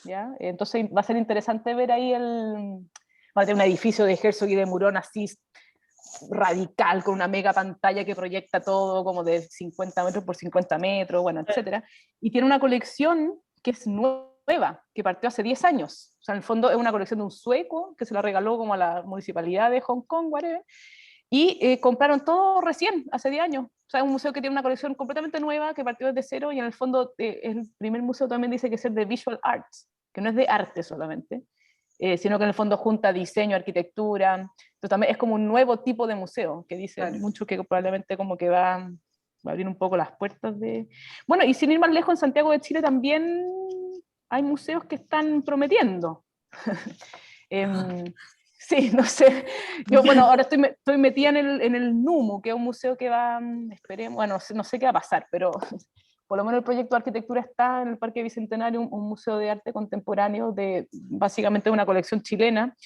¿ya? Entonces va a ser interesante ver ahí va a tener un edificio de Herzog y de Murón así radical, con una mega pantalla que proyecta todo como de 50 metros por 50 metros, bueno, etcétera. Y tiene una colección que es nueva, que partió hace 10 años. O sea, en el fondo es una colección de un sueco que se la regaló como a la municipalidad de Hong Kong, whatever, y compraron todo recién, hace 10 años. O sea, es un museo que tiene una colección completamente nueva, que partió desde cero, y en el fondo el primer museo también dice que es de visual arts, que no es de arte solamente, sino que en el fondo junta diseño, arquitectura, Entonces también es como un nuevo tipo de museo, que dice Claro. mucho que probablemente como que va a abrir un poco las puertas de... Bueno, y sin ir más lejos, en Santiago de Chile también hay museos que están prometiendo. Sí, no sé. Yo, bueno, ahora estoy metida en el NUMU, que es un museo que va, esperemos, bueno, no sé qué va a pasar, pero por lo menos el proyecto de arquitectura está en el Parque Bicentenario, un museo de arte contemporáneo de básicamente una colección chilena,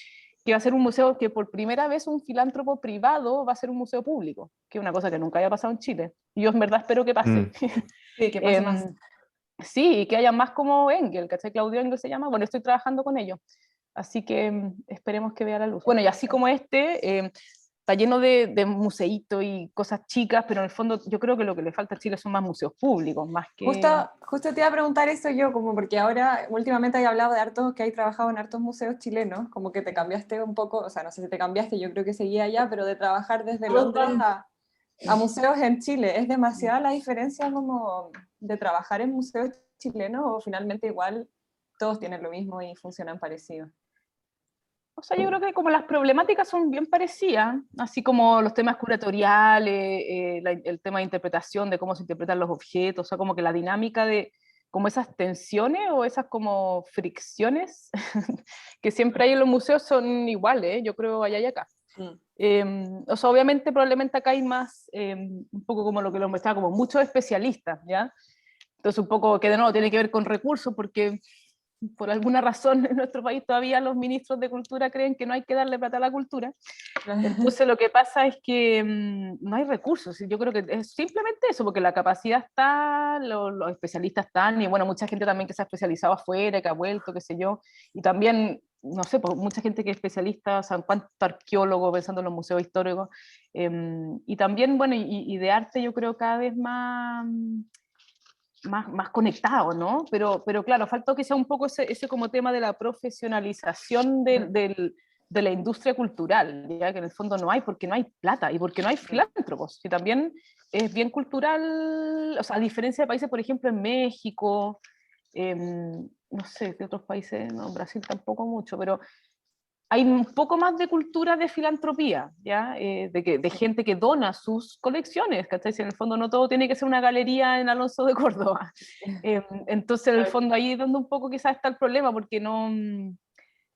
que va a ser un museo que por primera vez un filántropo privado va a ser un museo público, que es una cosa que nunca había pasado en Chile. Y yo en verdad espero que pase. Sí, que pase más. Sí, y que haya más como Engel, ¿cachai? Claudio Engel se llama, bueno, estoy trabajando con ellos, así que esperemos que vea la luz. Bueno, y así como está lleno de museitos y cosas chicas, pero en el fondo yo creo que lo que le falta a Chile son más museos públicos, más Justo, que... justo te iba a preguntar eso yo, como porque ahora últimamente hay hablado de hartos, que hay trabajado en hartos museos chilenos, como que te cambiaste un poco, o sea, no sé si te cambiaste, yo creo que seguía allá, pero de trabajar desde Londres a museos en Chile, ¿es demasiada la diferencia como de trabajar en museos chilenos o finalmente igual todos tienen lo mismo y funcionan parecido? O sea, yo creo que como las problemáticas son bien parecidas, así como los temas curatoriales, el tema de interpretación, de cómo se interpretan los objetos, o sea, como que la dinámica de como esas tensiones o esas como fricciones que siempre hay en los museos son iguales, yo creo allá y acá. O sea, obviamente probablemente acá hay más, un poco como lo que lo mostraba, como muchos especialistas, ¿ya? Entonces un poco que de nuevo tiene que ver con recursos, porque por alguna razón en nuestro país todavía los ministros de cultura creen que no hay que darle plata a la cultura. Entonces lo que pasa es que no hay recursos. Yo creo que es simplemente eso, porque la capacidad está, los especialistas están, y bueno, mucha gente también que se ha especializado afuera, que ha vuelto, qué sé yo, y también, no sé, pues, mucha gente que es especialista, o sea, cuánto arqueólogo pensando en los museos históricos, y también, bueno, y de arte yo creo cada vez más conectado, ¿no? Pero claro, falta que sea un poco ese como tema de la profesionalización de la industria cultural, ya que en el fondo no hay, porque no hay plata y porque no hay filántropos, que también es bien cultural, o sea, a diferencia de países, por ejemplo, en México, no sé, de otros países, no, en Brasil tampoco mucho, pero hay un poco más de cultura de filantropía, ¿ya? De gente que dona sus colecciones, ¿cachai? Si en el fondo no todo tiene que ser una galería en Alonso de Córdoba. Entonces, en el fondo ahí es donde un poco quizás está el problema, porque no... en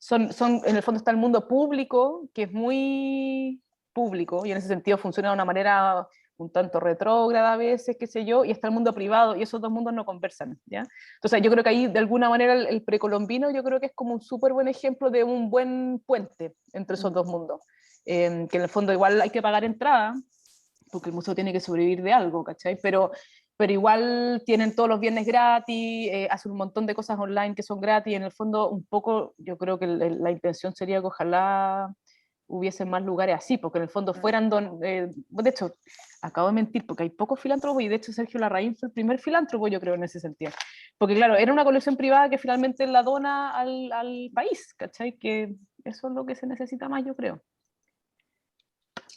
el fondo está el mundo público, que es muy público, y en ese sentido funciona de una manera un tanto retrógrada a veces, qué sé yo, y está el mundo privado, y esos dos mundos no conversan, ¿ya? Entonces yo creo que ahí de alguna manera el precolombino yo creo que es como un súper buen ejemplo de un buen puente entre esos dos mundos, que en el fondo igual hay que pagar entrada, porque el museo tiene que sobrevivir de algo, ¿cachai? Pero igual tienen todos los viernes gratis, hacen un montón de cosas online que son gratis, en el fondo un poco yo creo que la intención sería que ojalá hubiesen más lugares así, porque en el fondo fueran, de hecho, acabo de mentir, porque hay pocos filántropos, y de hecho Sergio Larraín fue el primer filántropo, yo creo, en ese sentido. Porque claro, era una colección privada que finalmente la dona al país, ¿cachai? Que eso es lo que se necesita más, yo creo.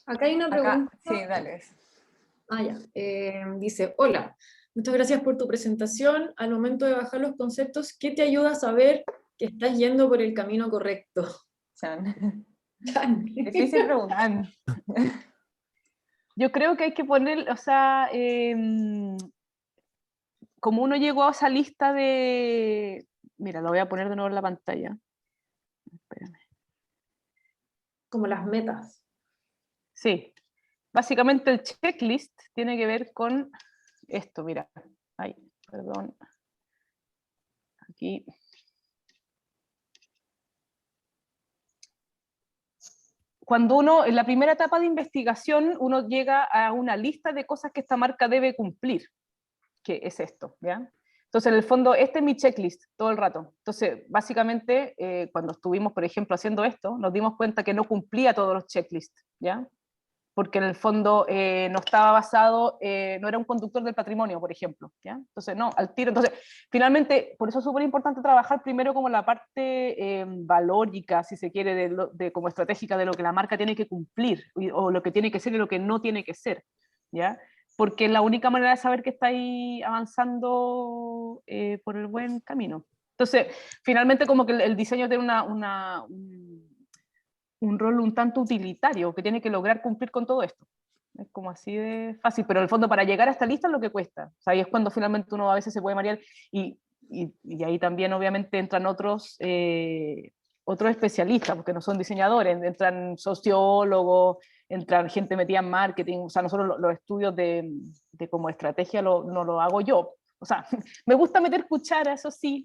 Acá hay una Acá, pregunta. sí, dale. Ah, ya. Dice, hola, muchas gracias por tu presentación. Al momento de bajar los conceptos, ¿qué te ayuda a saber que estás yendo por el camino correcto? Chan. Chan. Difícil pregunta. Yo creo que hay que poner, o sea, como uno llegó a esa lista de... Mira, lo voy a poner de nuevo en la pantalla. Espérame. Como las metas. Sí, básicamente el checklist tiene que ver con esto, mira. Ay, perdón. Aquí. Cuando uno, en la primera etapa de investigación, uno llega a una lista de cosas que esta marca debe cumplir, que es esto, ¿ya? Entonces, en el fondo, este es mi checklist todo el rato. Entonces, básicamente, cuando estuvimos, por ejemplo, haciendo esto, nos dimos cuenta que no cumplía todos los checklists, ¿ya? Porque en el fondo no estaba basado, no era un conductor del patrimonio, por ejemplo, ¿ya? Entonces, no, al tiro. Entonces, finalmente, por eso es súper importante trabajar primero como la parte valórica, si se quiere, como estratégica de lo que la marca tiene que cumplir, o lo que tiene que ser y lo que no tiene que ser, ¿ya? Porque es la única manera de saber que estáis avanzando por el buen camino. Entonces, finalmente como que el diseño tiene un rol un tanto utilitario, que tiene que lograr cumplir con todo esto. Es como así de fácil, pero en el fondo para llegar a esta lista es lo que cuesta. O sea, y es cuando finalmente uno a veces se puede marear y ahí también obviamente entran otros especialistas, porque no son diseñadores, entran sociólogos, entran gente metida en marketing. O sea, nosotros los estudios de como estrategia no lo hago yo. O sea, me gusta meter cuchara, eso sí,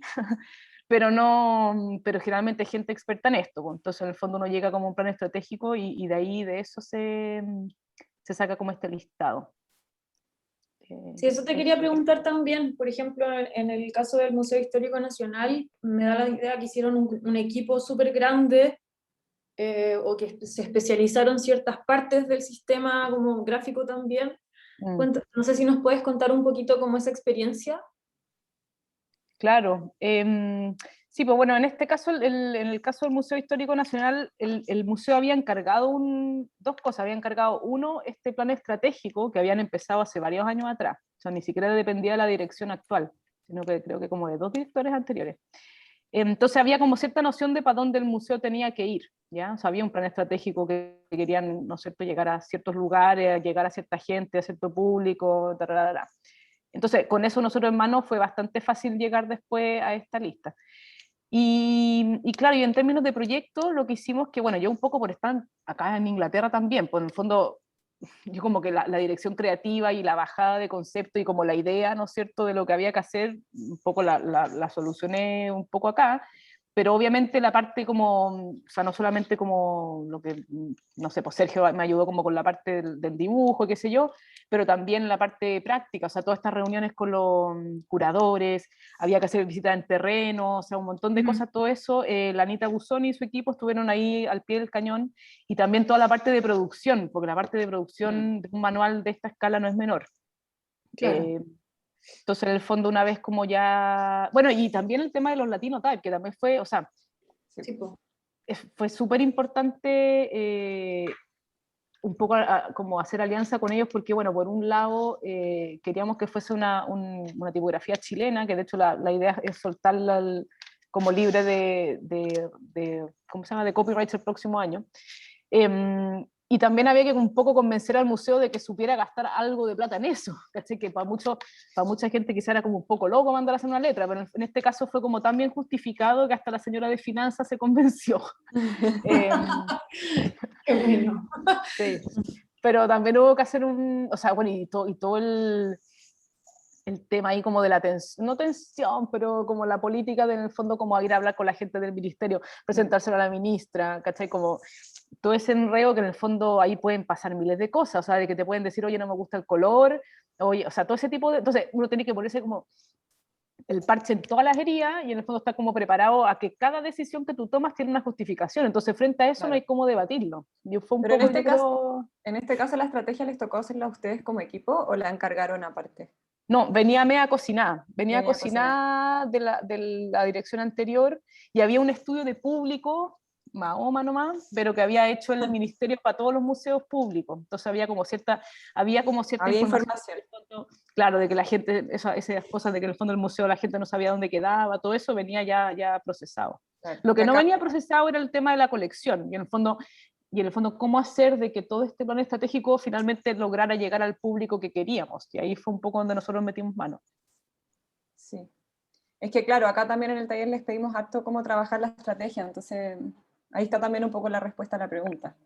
pero no, pero generalmente hay gente experta en esto, pues. Entonces en el fondo uno llega como un plan estratégico y de ahí, de eso se saca como este listado. Sí, eso te quería preguntar también. Por ejemplo, en el caso del Museo Histórico Nacional, me da la idea que hicieron un equipo súper grande, o que se especializaron ciertas partes del sistema como gráfico también. Mm. No sé si nos puedes contar un poquito cómo esa experiencia. Claro. Sí, pues bueno, en este caso, en el caso del Museo Histórico Nacional, el museo había encargado dos cosas. Había encargado, uno, este plan estratégico que habían empezado hace varios años atrás. O sea, ni siquiera dependía de la dirección actual, sino que creo que como de dos directores anteriores. Entonces había como cierta noción de para dónde el museo tenía que ir, ¿ya? O sea, había un plan estratégico que querían, ¿no es cierto?, llegar a ciertos lugares, llegar a cierta gente, a cierto público, tararara. Entonces, con eso nosotros en mano fue bastante fácil llegar después a esta lista. Y claro, y en términos de proyecto, lo que hicimos, que bueno, yo un poco por estar acá en Inglaterra también, pues en el fondo, yo como que la dirección creativa y la bajada de concepto y como la idea, ¿no es cierto?, de lo que había que hacer, un poco la solucioné un poco acá, pero obviamente la parte como, o sea, no solamente como lo que, no sé, pues Sergio me ayudó como con la parte del dibujo, qué sé yo, pero también la parte práctica, o sea, todas estas reuniones con los curadores, había que hacer visitas en terreno, o sea, un montón de cosas, todo eso, la Anita Guzoni y su equipo estuvieron ahí al pie del cañón, y también toda la parte de producción, porque la parte de producción de un manual de esta escala no es menor. Claro. Entonces, en el fondo, una vez como ya... Bueno, y también el tema de los Latino Type, que también fue, o sea, Sí, po. fue súper importante un poco como hacer alianza con ellos, porque, bueno, por un lado, queríamos que fuese una tipografía chilena, que de hecho la idea es soltarla como libre ¿cómo se llama?, de copyright el próximo año. Y también había que un poco convencer al museo de que supiera gastar algo de plata en eso, ¿cachai? Que para mucha gente quizá era como un poco loco mandar a hacer una letra, pero en este caso fue como tan bien justificado que hasta la señora de finanzas se convenció. Qué bueno. Sí, pero también hubo que hacer o sea, bueno, y todo el tema ahí como de la tensión, no tensión, pero como la política de, en el fondo, como ir a hablar con la gente del ministerio, presentárselo a la ministra, ¿cachai? Como todo ese enredo que en el fondo ahí pueden pasar miles de cosas, o sea, de que te pueden decir, oye, no me gusta el color, oye, o sea, todo ese tipo de... Entonces uno tiene que ponerse como el parche en todas las heridas y en el fondo está como preparado a que cada decisión que tú tomas tiene una justificación, entonces frente a eso no Claro. hay cómo debatirlo. Yo fue un Pero poco, yo creo... en este caso, ¿la estrategia les tocó hacerla a ustedes como equipo o la encargaron aparte? No, venía a Venía a cocinar. cocinar de la dirección anterior y había un estudio de público, Mahoma nomás, pero que había hecho el ministerio para todos los museos públicos. Entonces había como cierta Había información, información. claro, de que la gente, esas cosas de que en el fondo del museo la gente no sabía dónde quedaba, todo eso venía ya procesado. Claro. Lo Y que no acá, venía procesado era el tema de la colección, y en el fondo, cómo hacer de que todo este plan estratégico finalmente lograra llegar al público que queríamos. Y ahí fue un poco donde nosotros metimos mano. sí. Es que claro, acá también en el taller les pedimos harto cómo trabajar la estrategia, entonces ahí está también un poco la respuesta a la pregunta.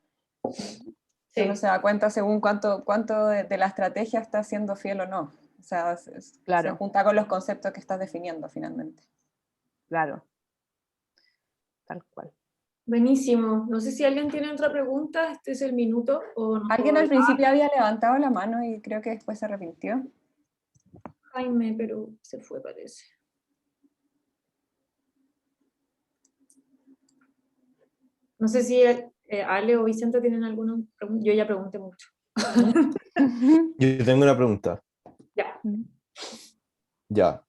Que uno Sí. se da cuenta según cuánto de la estrategia está siendo fiel o no. O sea, se Claro, junta con los conceptos que estás definiendo finalmente. claro, tal cual. Buenísimo. No sé si alguien tiene otra pregunta. Este es el minuto. O nos Alguien puedo... al principio había levantado la mano y creo que después se arrepintió. Jaime, pero se fue, parece. No sé si Ale o Vicente tienen alguna pregunta. Yo ya pregunté mucho. Yo tengo una pregunta. Ya. Ya.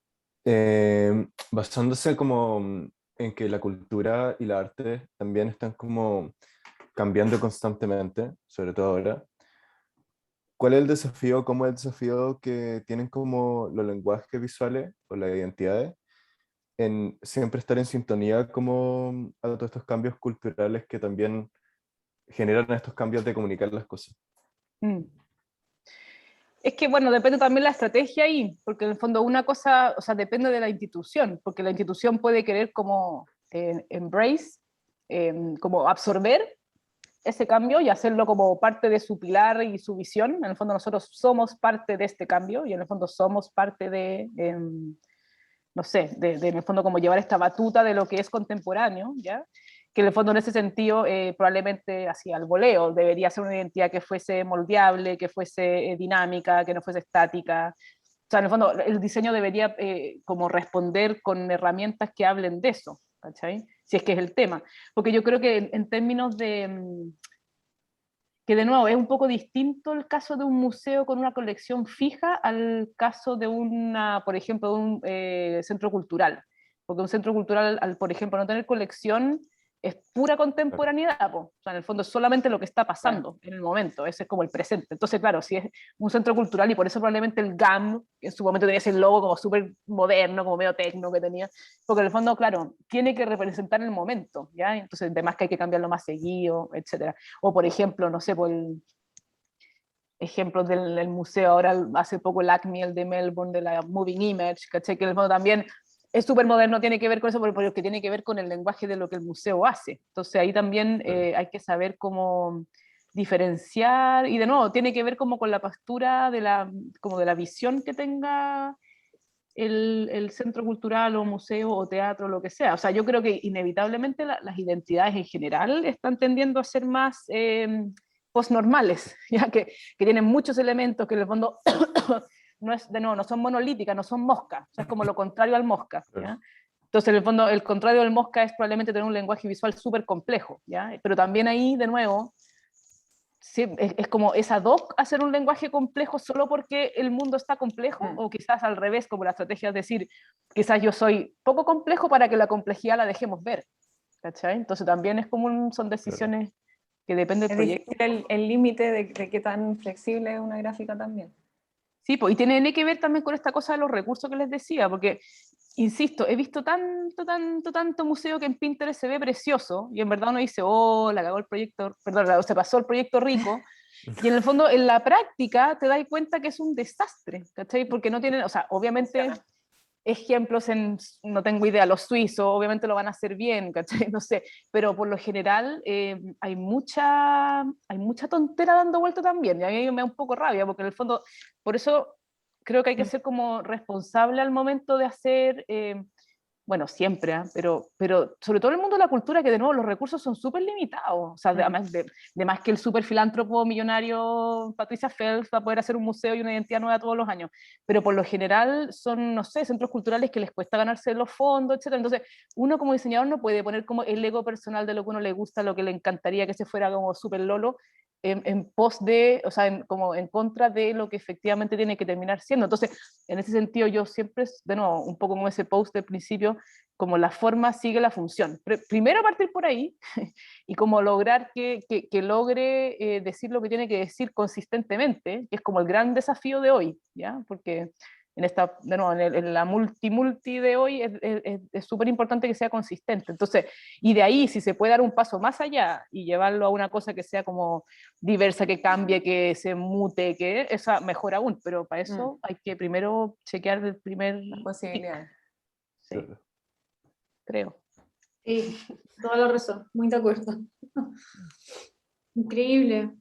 Basándose como en que la cultura y la arte también están como cambiando constantemente, sobre todo ahora. ¿Cuál es el desafío, cómo es el desafío que tienen como los lenguajes visuales o las identidades en siempre estar en sintonía como a todos estos cambios culturales que también generan estos cambios de comunicar las cosas? Mm. Es que, bueno, depende también la estrategia ahí, porque en el fondo una cosa, o sea, depende de la institución, porque la institución puede querer como embrace, como absorber ese cambio y hacerlo como parte de su pilar y su visión. En el fondo nosotros somos parte de este cambio y en el fondo somos parte de, no sé, en el fondo como llevar esta batuta de lo que es contemporáneo, ¿ya? Que en el fondo en ese sentido probablemente así al voleo debería ser una identidad que fuese moldeable, que fuese dinámica, que no fuese estática. O sea, en el fondo el diseño debería como responder con herramientas que hablen de eso, ¿cachai? Si es que es el tema. Porque yo creo que en términos de, que de nuevo es un poco distinto el caso de un museo con una colección fija al caso de una, por ejemplo, de un centro cultural. Porque un centro cultural, al, por ejemplo, no tener colección, es pura contemporaneidad, po. O sea, en el fondo es solamente lo que está pasando en el momento, ese es como el presente. Entonces, claro, si es un centro cultural, y por eso probablemente el GAM, que en su momento tenía ese logo como súper moderno, como medio tecno que tenía, porque en el fondo, claro, tiene que representar el momento, ¿ya? Entonces, además que hay que cambiarlo más seguido, etcétera. O por ejemplo, no sé, por el ejemplo del museo, ahora hace poco el ACMI, el de Melbourne, de la Moving Image, ¿cachai? Que en el fondo también es súper moderno, tiene que ver con eso, pero que tiene que ver con el lenguaje de lo que el museo hace. Entonces ahí también hay que saber cómo diferenciar, y de nuevo, tiene que ver como con la postura de la, como de la visión que tenga el centro cultural o museo o teatro, lo que sea. O sea, yo creo que inevitablemente las identidades en general están tendiendo a ser más postnormales, ya que tienen muchos elementos que en el fondo no, es, de nuevo, no son monolíticas, no son moscas, o sea, es como lo contrario al mosca. ¿Ya? Entonces, en el fondo, el contrario del mosca es probablemente tener un lenguaje visual súper complejo, ¿ya? Pero también ahí, de nuevo, sí, es como es ad hoc hacer un lenguaje complejo solo porque el mundo está complejo, o quizás al revés, como la estrategia es decir, quizás yo soy poco complejo para que la complejidad la dejemos ver, ¿cachai? Entonces también es como son decisiones que depende del Es proyecto. difícil el límite de qué tan flexible es una gráfica también. Sí, pues, y tiene que ver también con esta cosa de los recursos que les decía, porque, insisto, he visto tanto museo que en Pinterest se ve precioso, y en verdad uno dice, oh, la cagó el proyecto, perdón, se pasó el proyecto rico, y en el fondo, en la práctica, te das cuenta que es un desastre, ¿cachai? Porque no tienen, o sea, obviamente ejemplos en, no tengo idea, los suizos obviamente lo van a hacer bien, ¿cachai? No sé, pero por lo general hay mucha tontera dando vuelta también, y a mí me da un poco rabia, porque en el fondo, por eso creo que hay que ser como responsable al momento de hacer, bueno, siempre, ¿eh? Pero sobre todo en el mundo de la cultura, que de nuevo los recursos son súper limitados. O sea, además de más que el súper filántropo millonario Patricia Fels va a poder hacer un museo y una identidad nueva todos los años. Pero por lo general son, no sé, centros culturales que les cuesta ganarse los fondos, etc. Entonces, uno como diseñador no puede poner como el ego personal de lo que uno le gusta, lo que le encantaría que se fuera como súper lolo, en pos de, o sea, como en contra de lo que efectivamente tiene que terminar siendo. Entonces, en ese sentido, yo siempre, de nuevo, un poco como ese post del principio, como la forma sigue la función. Primero partir por ahí y como lograr que logre decir lo que tiene que decir consistentemente, que es como el gran desafío de hoy, ¿ya? Porque en esta, de nuevo, en la multi de hoy es súper importante que sea consistente. Entonces, y de ahí, si se puede dar un paso más allá y llevarlo a una cosa que sea como diversa, que cambie, que se mute, que esa mejor aún, pero para eso hay que primero chequear el primer Las posibilidades. sí, creo. Sí, toda la razón, muy de acuerdo. Increíble.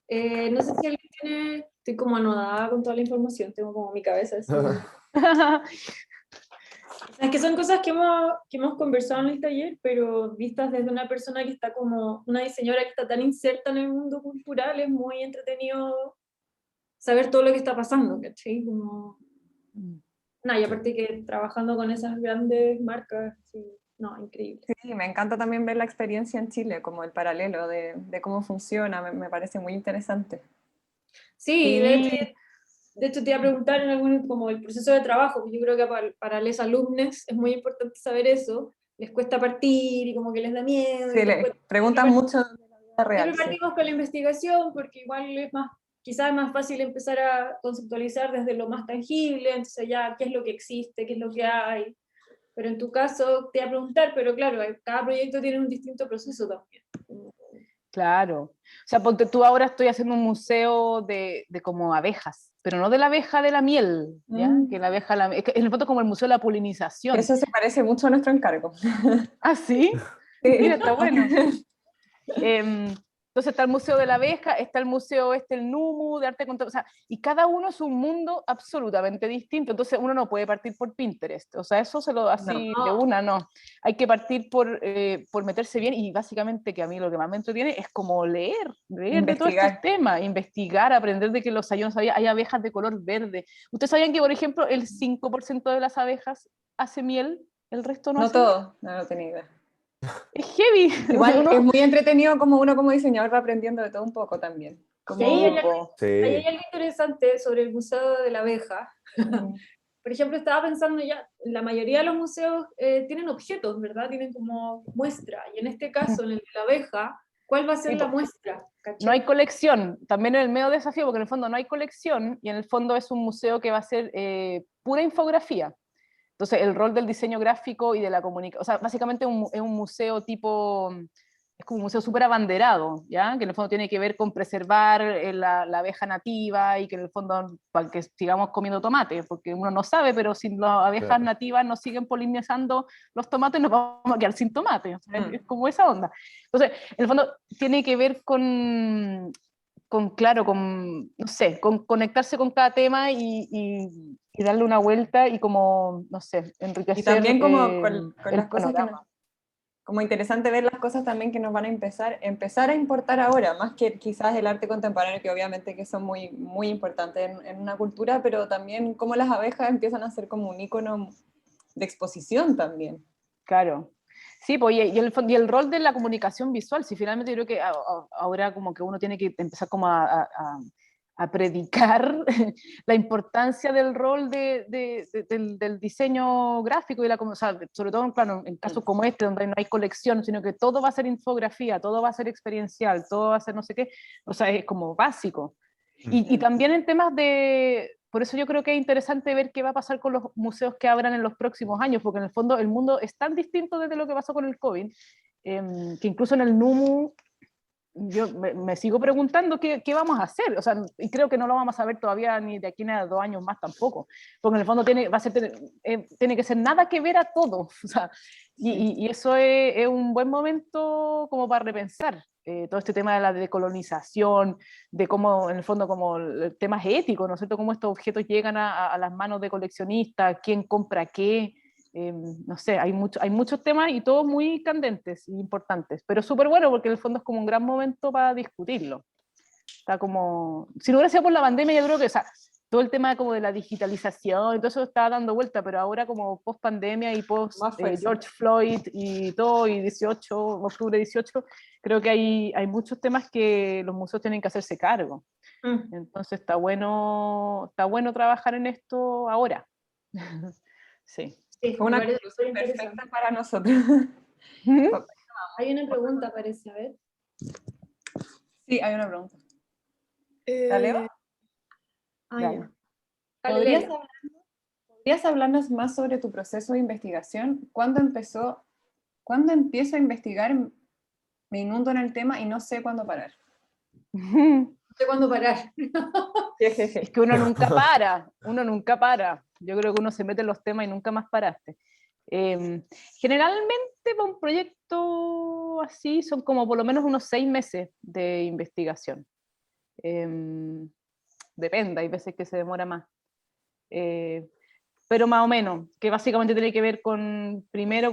No sé si alguien tiene, estoy como anodada con toda la información, tengo como mi cabeza así. Es que son cosas que hemos conversado en el taller, pero vistas desde una persona que está como, una diseñadora que está tan inserta en el mundo cultural, es muy entretenido saber todo lo que está pasando, ¿cachai? Como, nada, y aparte que trabajando con esas grandes marcas, sí, no, increíble. Sí, me encanta también ver la experiencia en Chile, como el paralelo de cómo funciona, me parece muy interesante. Sí, Sí, de hecho te iba a preguntar en algún, como el proceso de trabajo, yo creo que para los alumnos es muy importante saber eso, les cuesta partir y como que les da miedo. Sí, Y les le cuesta, preguntan mucho de la vida real, siempre sí. partimos con la investigación porque igual es más, quizás es más fácil empezar a conceptualizar desde lo más tangible, entonces ya qué es lo que existe, qué es lo que hay. Pero en tu caso te iba a preguntar, pero claro, cada proyecto tiene un distinto proceso también. Claro. O sea, ponte tú, ahora estoy haciendo un museo de como abejas, pero no de la abeja de la miel, ¿ya? Que la abeja, es que en el fondo es como el museo de la polinización. Eso se parece mucho a nuestro encargo. Ah, ¿sí? Mira, está bueno. Entonces está el Museo de la Abeja, está el Museo el NUMU, de arte contemporáneo, o sea, y cada uno es un mundo absolutamente distinto, entonces uno no puede partir por Pinterest, o sea, eso se lo así de una, no. Hay que partir por meterse bien, y básicamente que a mí lo que más me entretiene es como leer de todos estos temas, investigar, aprender de que los yo no sabía, hay abejas de color verde. ¿Ustedes sabían que, por ejemplo, el 5% de las abejas hace miel, el resto no No hace miel? todo, no tenía idea. Es heavy. Igual es muy entretenido como uno como diseñador va aprendiendo de todo un poco también. Y ahí hay, Sí. ahí hay algo interesante sobre el Museo de la Abeja. Por ejemplo, estaba pensando ya, la mayoría de los museos tienen objetos, ¿verdad? Tienen como muestra. Y en este caso, en el de la abeja, ¿cuál va a ser Sí, la muestra? ¿Cachai? no hay colección, también es el medio desafío, porque en el fondo no hay colección y en el fondo es un museo que va a ser pura infografía. Entonces, el rol del diseño gráfico y de la comunicación, o sea, básicamente es un museo tipo, es como un museo súper abanderado, ¿ya? Que en el fondo tiene que ver con preservar la abeja nativa y que en el fondo, para que sigamos comiendo tomates, porque uno no sabe, pero si las abejas nativas nos siguen polinizando los tomates, nos vamos a quedar sin tomates. O sea, es como esa onda. Entonces, en el fondo, tiene que ver claro, no sé, con conectarse con cada tema y darle una vuelta y como, no sé, enriquecer y también como con el las cosas que panorama. como interesante ver las cosas también que nos van a empezar a importar ahora, más que quizás el arte contemporáneo, que obviamente que son muy, muy importantes en una cultura, pero también cómo las abejas empiezan a ser como un icono de exposición también. Claro. Sí, pues, y el rol de la comunicación visual, si finalmente yo creo que ahora como que uno tiene que empezar como a predicar la importancia del rol del diseño gráfico, o sea, sobre todo claro, en casos como este, donde no hay colección, sino que todo va a ser infografía, todo va a ser experiencial, todo va a ser no sé qué, o sea, es como básico. Y también en temas por eso yo creo que es interesante ver qué va a pasar con los museos que abran en los próximos años, porque en el fondo el mundo es tan distinto desde lo que pasó con el COVID, que incluso en el NUMU yo me sigo preguntando qué vamos a hacer, o sea, y creo que no lo vamos a saber todavía ni de aquí a 2 años más tampoco, porque en el fondo tiene que ser nada que ver a todo, o sea, y eso es un buen momento como para repensar todo este tema de la decolonización, de cómo en el fondo como temas éticos, ¿no es cierto?, cómo estos objetos llegan a las manos de coleccionistas, quién compra qué. No sé, hay muchos temas y todos muy candentes e importantes, pero súper bueno porque en el fondo es como un gran momento para discutirlo. Está como, si no hubiera sido por la pandemia, yo creo que, o sea, todo el tema como de la digitalización y todo eso estaba dando vuelta, pero ahora como post pandemia y post George Floyd y todo, y octubre 18, creo que hay muchos temas que los museos tienen que hacerse cargo. Entonces está bueno trabajar en esto ahora. Sí. Sí, fue una conclusión perfecta para nosotros. Hay una pregunta, parece, a ver. Sí, hay una pregunta. ¿La leo? Ya. ¿Podrías hablarnos más sobre tu proceso de investigación? ¿Cuándo empiezo a investigar? Me inundo en el tema y no sé cuándo parar. No sé cuándo parar. Es que uno nunca para. Yo creo que uno se mete en los temas y nunca más paraste. Generalmente para un proyecto así son como por lo menos unos 6 meses de investigación. Depende, hay veces que se demora más. Pero más o menos, que básicamente tiene que ver primero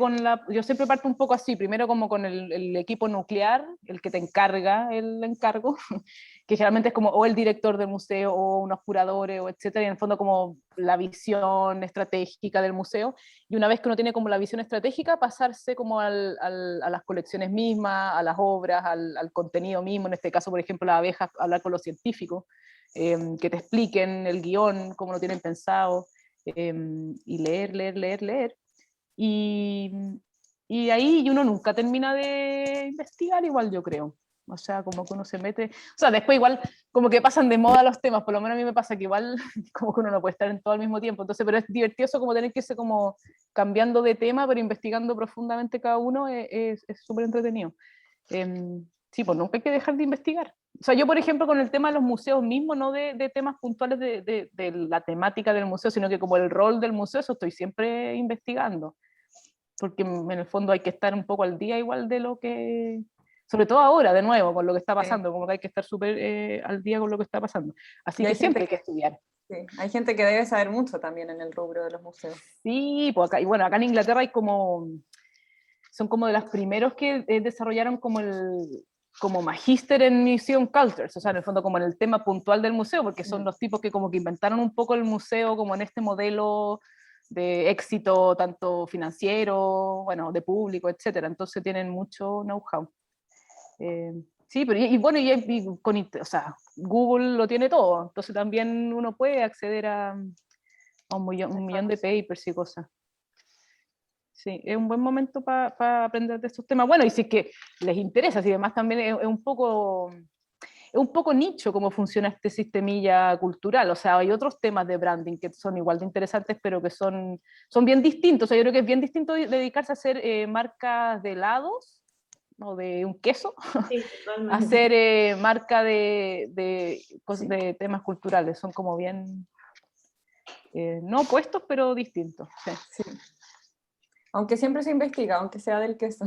yo siempre parto un poco así, primero como con el equipo nuclear, el que te encarga el encargo, que generalmente es como o el director del museo o unos curadores o etcétera, y en el fondo como la visión estratégica del museo, y una vez que uno tiene como la visión estratégica, pasarse como a las colecciones mismas, a las obras, al contenido mismo, en este caso por ejemplo las abejas, hablar con los científicos, que te expliquen el guión, cómo lo tienen pensado, y leer. Y ahí uno nunca termina de investigar igual, yo creo. O sea, como que uno se mete... O sea, después igual como que pasan de moda los temas, por lo menos a mí me pasa que igual como que uno no puede estar en todo al mismo tiempo. Entonces, pero es divertido eso como tener que irse como cambiando de tema, pero investigando profundamente cada uno es súper entretenido. Sí, pues nunca hay que dejar de investigar. O sea, yo, por ejemplo, con el tema de los museos mismos, no de temas puntuales de la temática del museo, sino que como el rol del museo, eso estoy siempre investigando. Porque en el fondo hay que estar un poco al día igual de lo que... Sobre todo ahora, de nuevo, con lo que está pasando, como que hay que estar súper al día con lo que está pasando. Así Y que hay siempre hay gente que estudiar. sí, hay gente que debe saber mucho también en el rubro de los museos. Sí, pues acá, y bueno, acá en Inglaterra hay como... Son como de los primeros que desarrollaron como magíster en Museum Cultures, o sea, en el fondo como en el tema puntual del museo, porque son los tipos que como que inventaron un poco el museo como en este modelo de éxito tanto financiero, bueno, de público, etcétera. Entonces tienen mucho know-how. Sí, pero bueno, o sea, Google lo tiene todo, entonces también uno puede acceder a un millón de papers y cosas. Sí, es un buen momento para aprender de estos temas. Bueno, y si es que les interesa, si además también es un poco nicho cómo funciona este sistemilla cultural. O sea, hay otros temas de branding que son igual de interesantes, pero que son bien distintos. O sea, yo creo que es bien distinto dedicarse a hacer marcas de helados o de un queso, Sí, a totalmente. hacer marca Sí. de temas culturales. Son como bien, no opuestos, pero distintos. Sí. Sí. Aunque siempre se investiga, aunque sea del queso.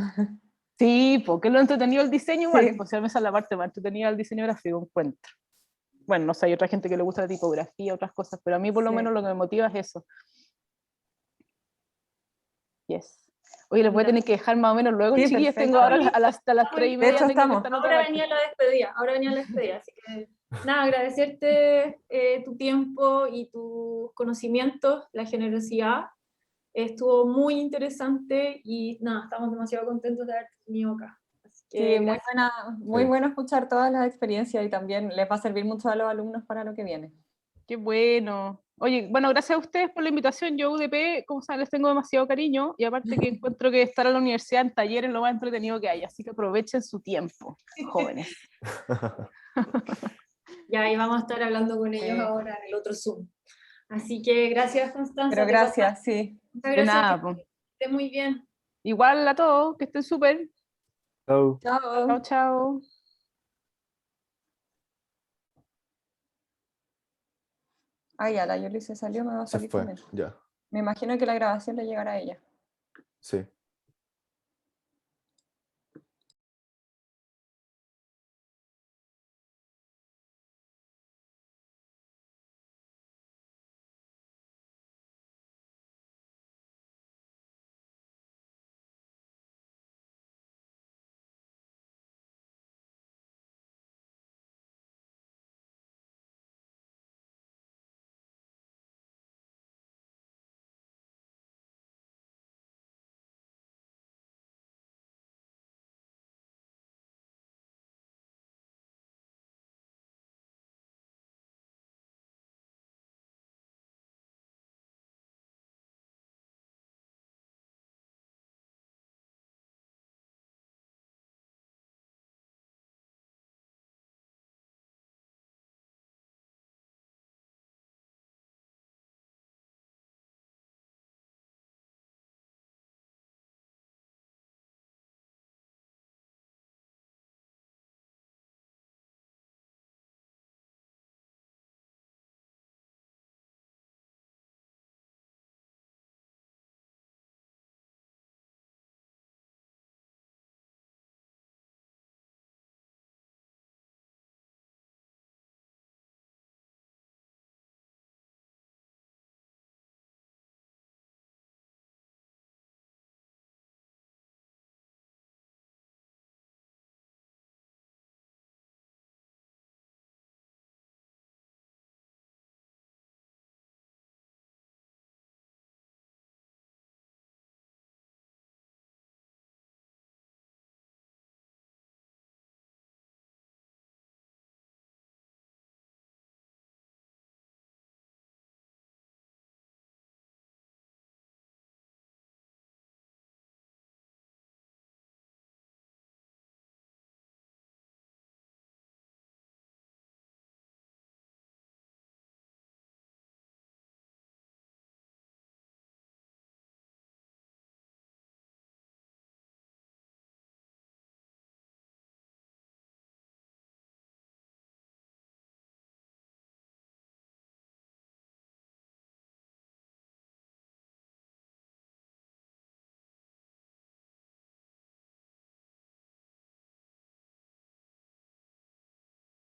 Sí, porque lo entretenido el diseño igual, Sí, pues esa es la parte más entretenida del diseño gráfico, encuentro. Bueno, no sé, hay otra gente que le gusta la tipografía, otras cosas, pero a mí por lo sí. menos lo que me motiva es eso. Yes. Oye, les voy a Ya. tener que dejar más o menos luego, Sí, chiquillas, tengo perfecto. ahora hasta las Muy 3:30 De hecho, tengo que estamos. estar en otra parte. Ahora venía la despedida, así que nada, agradecerte tu tiempo y tus conocimientos, la generosidad. Estuvo muy interesante y nada, estamos demasiado contentos de haberte tenido acá. Así Sí, que gracias. muy Sí. bueno escuchar todas las experiencias y también les va a servir mucho a los alumnos para lo que viene. Qué bueno. Oye, bueno, gracias a ustedes por la invitación. Yo UDP, como saben, les tengo demasiado cariño y aparte que encuentro que estar en la universidad en talleres es lo más entretenido que hay, así que aprovechen su tiempo, jóvenes. Ya, y vamos a estar hablando con ellos ahora en el otro Zoom. Así que gracias, Pero Constanza, te pasaste. gracias, sí. Muchas De gracias, que nada, pues. estés muy bien. Igual a todos, que estén súper. Chao. Chao. Chao, chao. Ah, ya, la Yoli se salió, me va a Se salir fue, también. ya. Me imagino que la grabación le llegará a ella. Sí.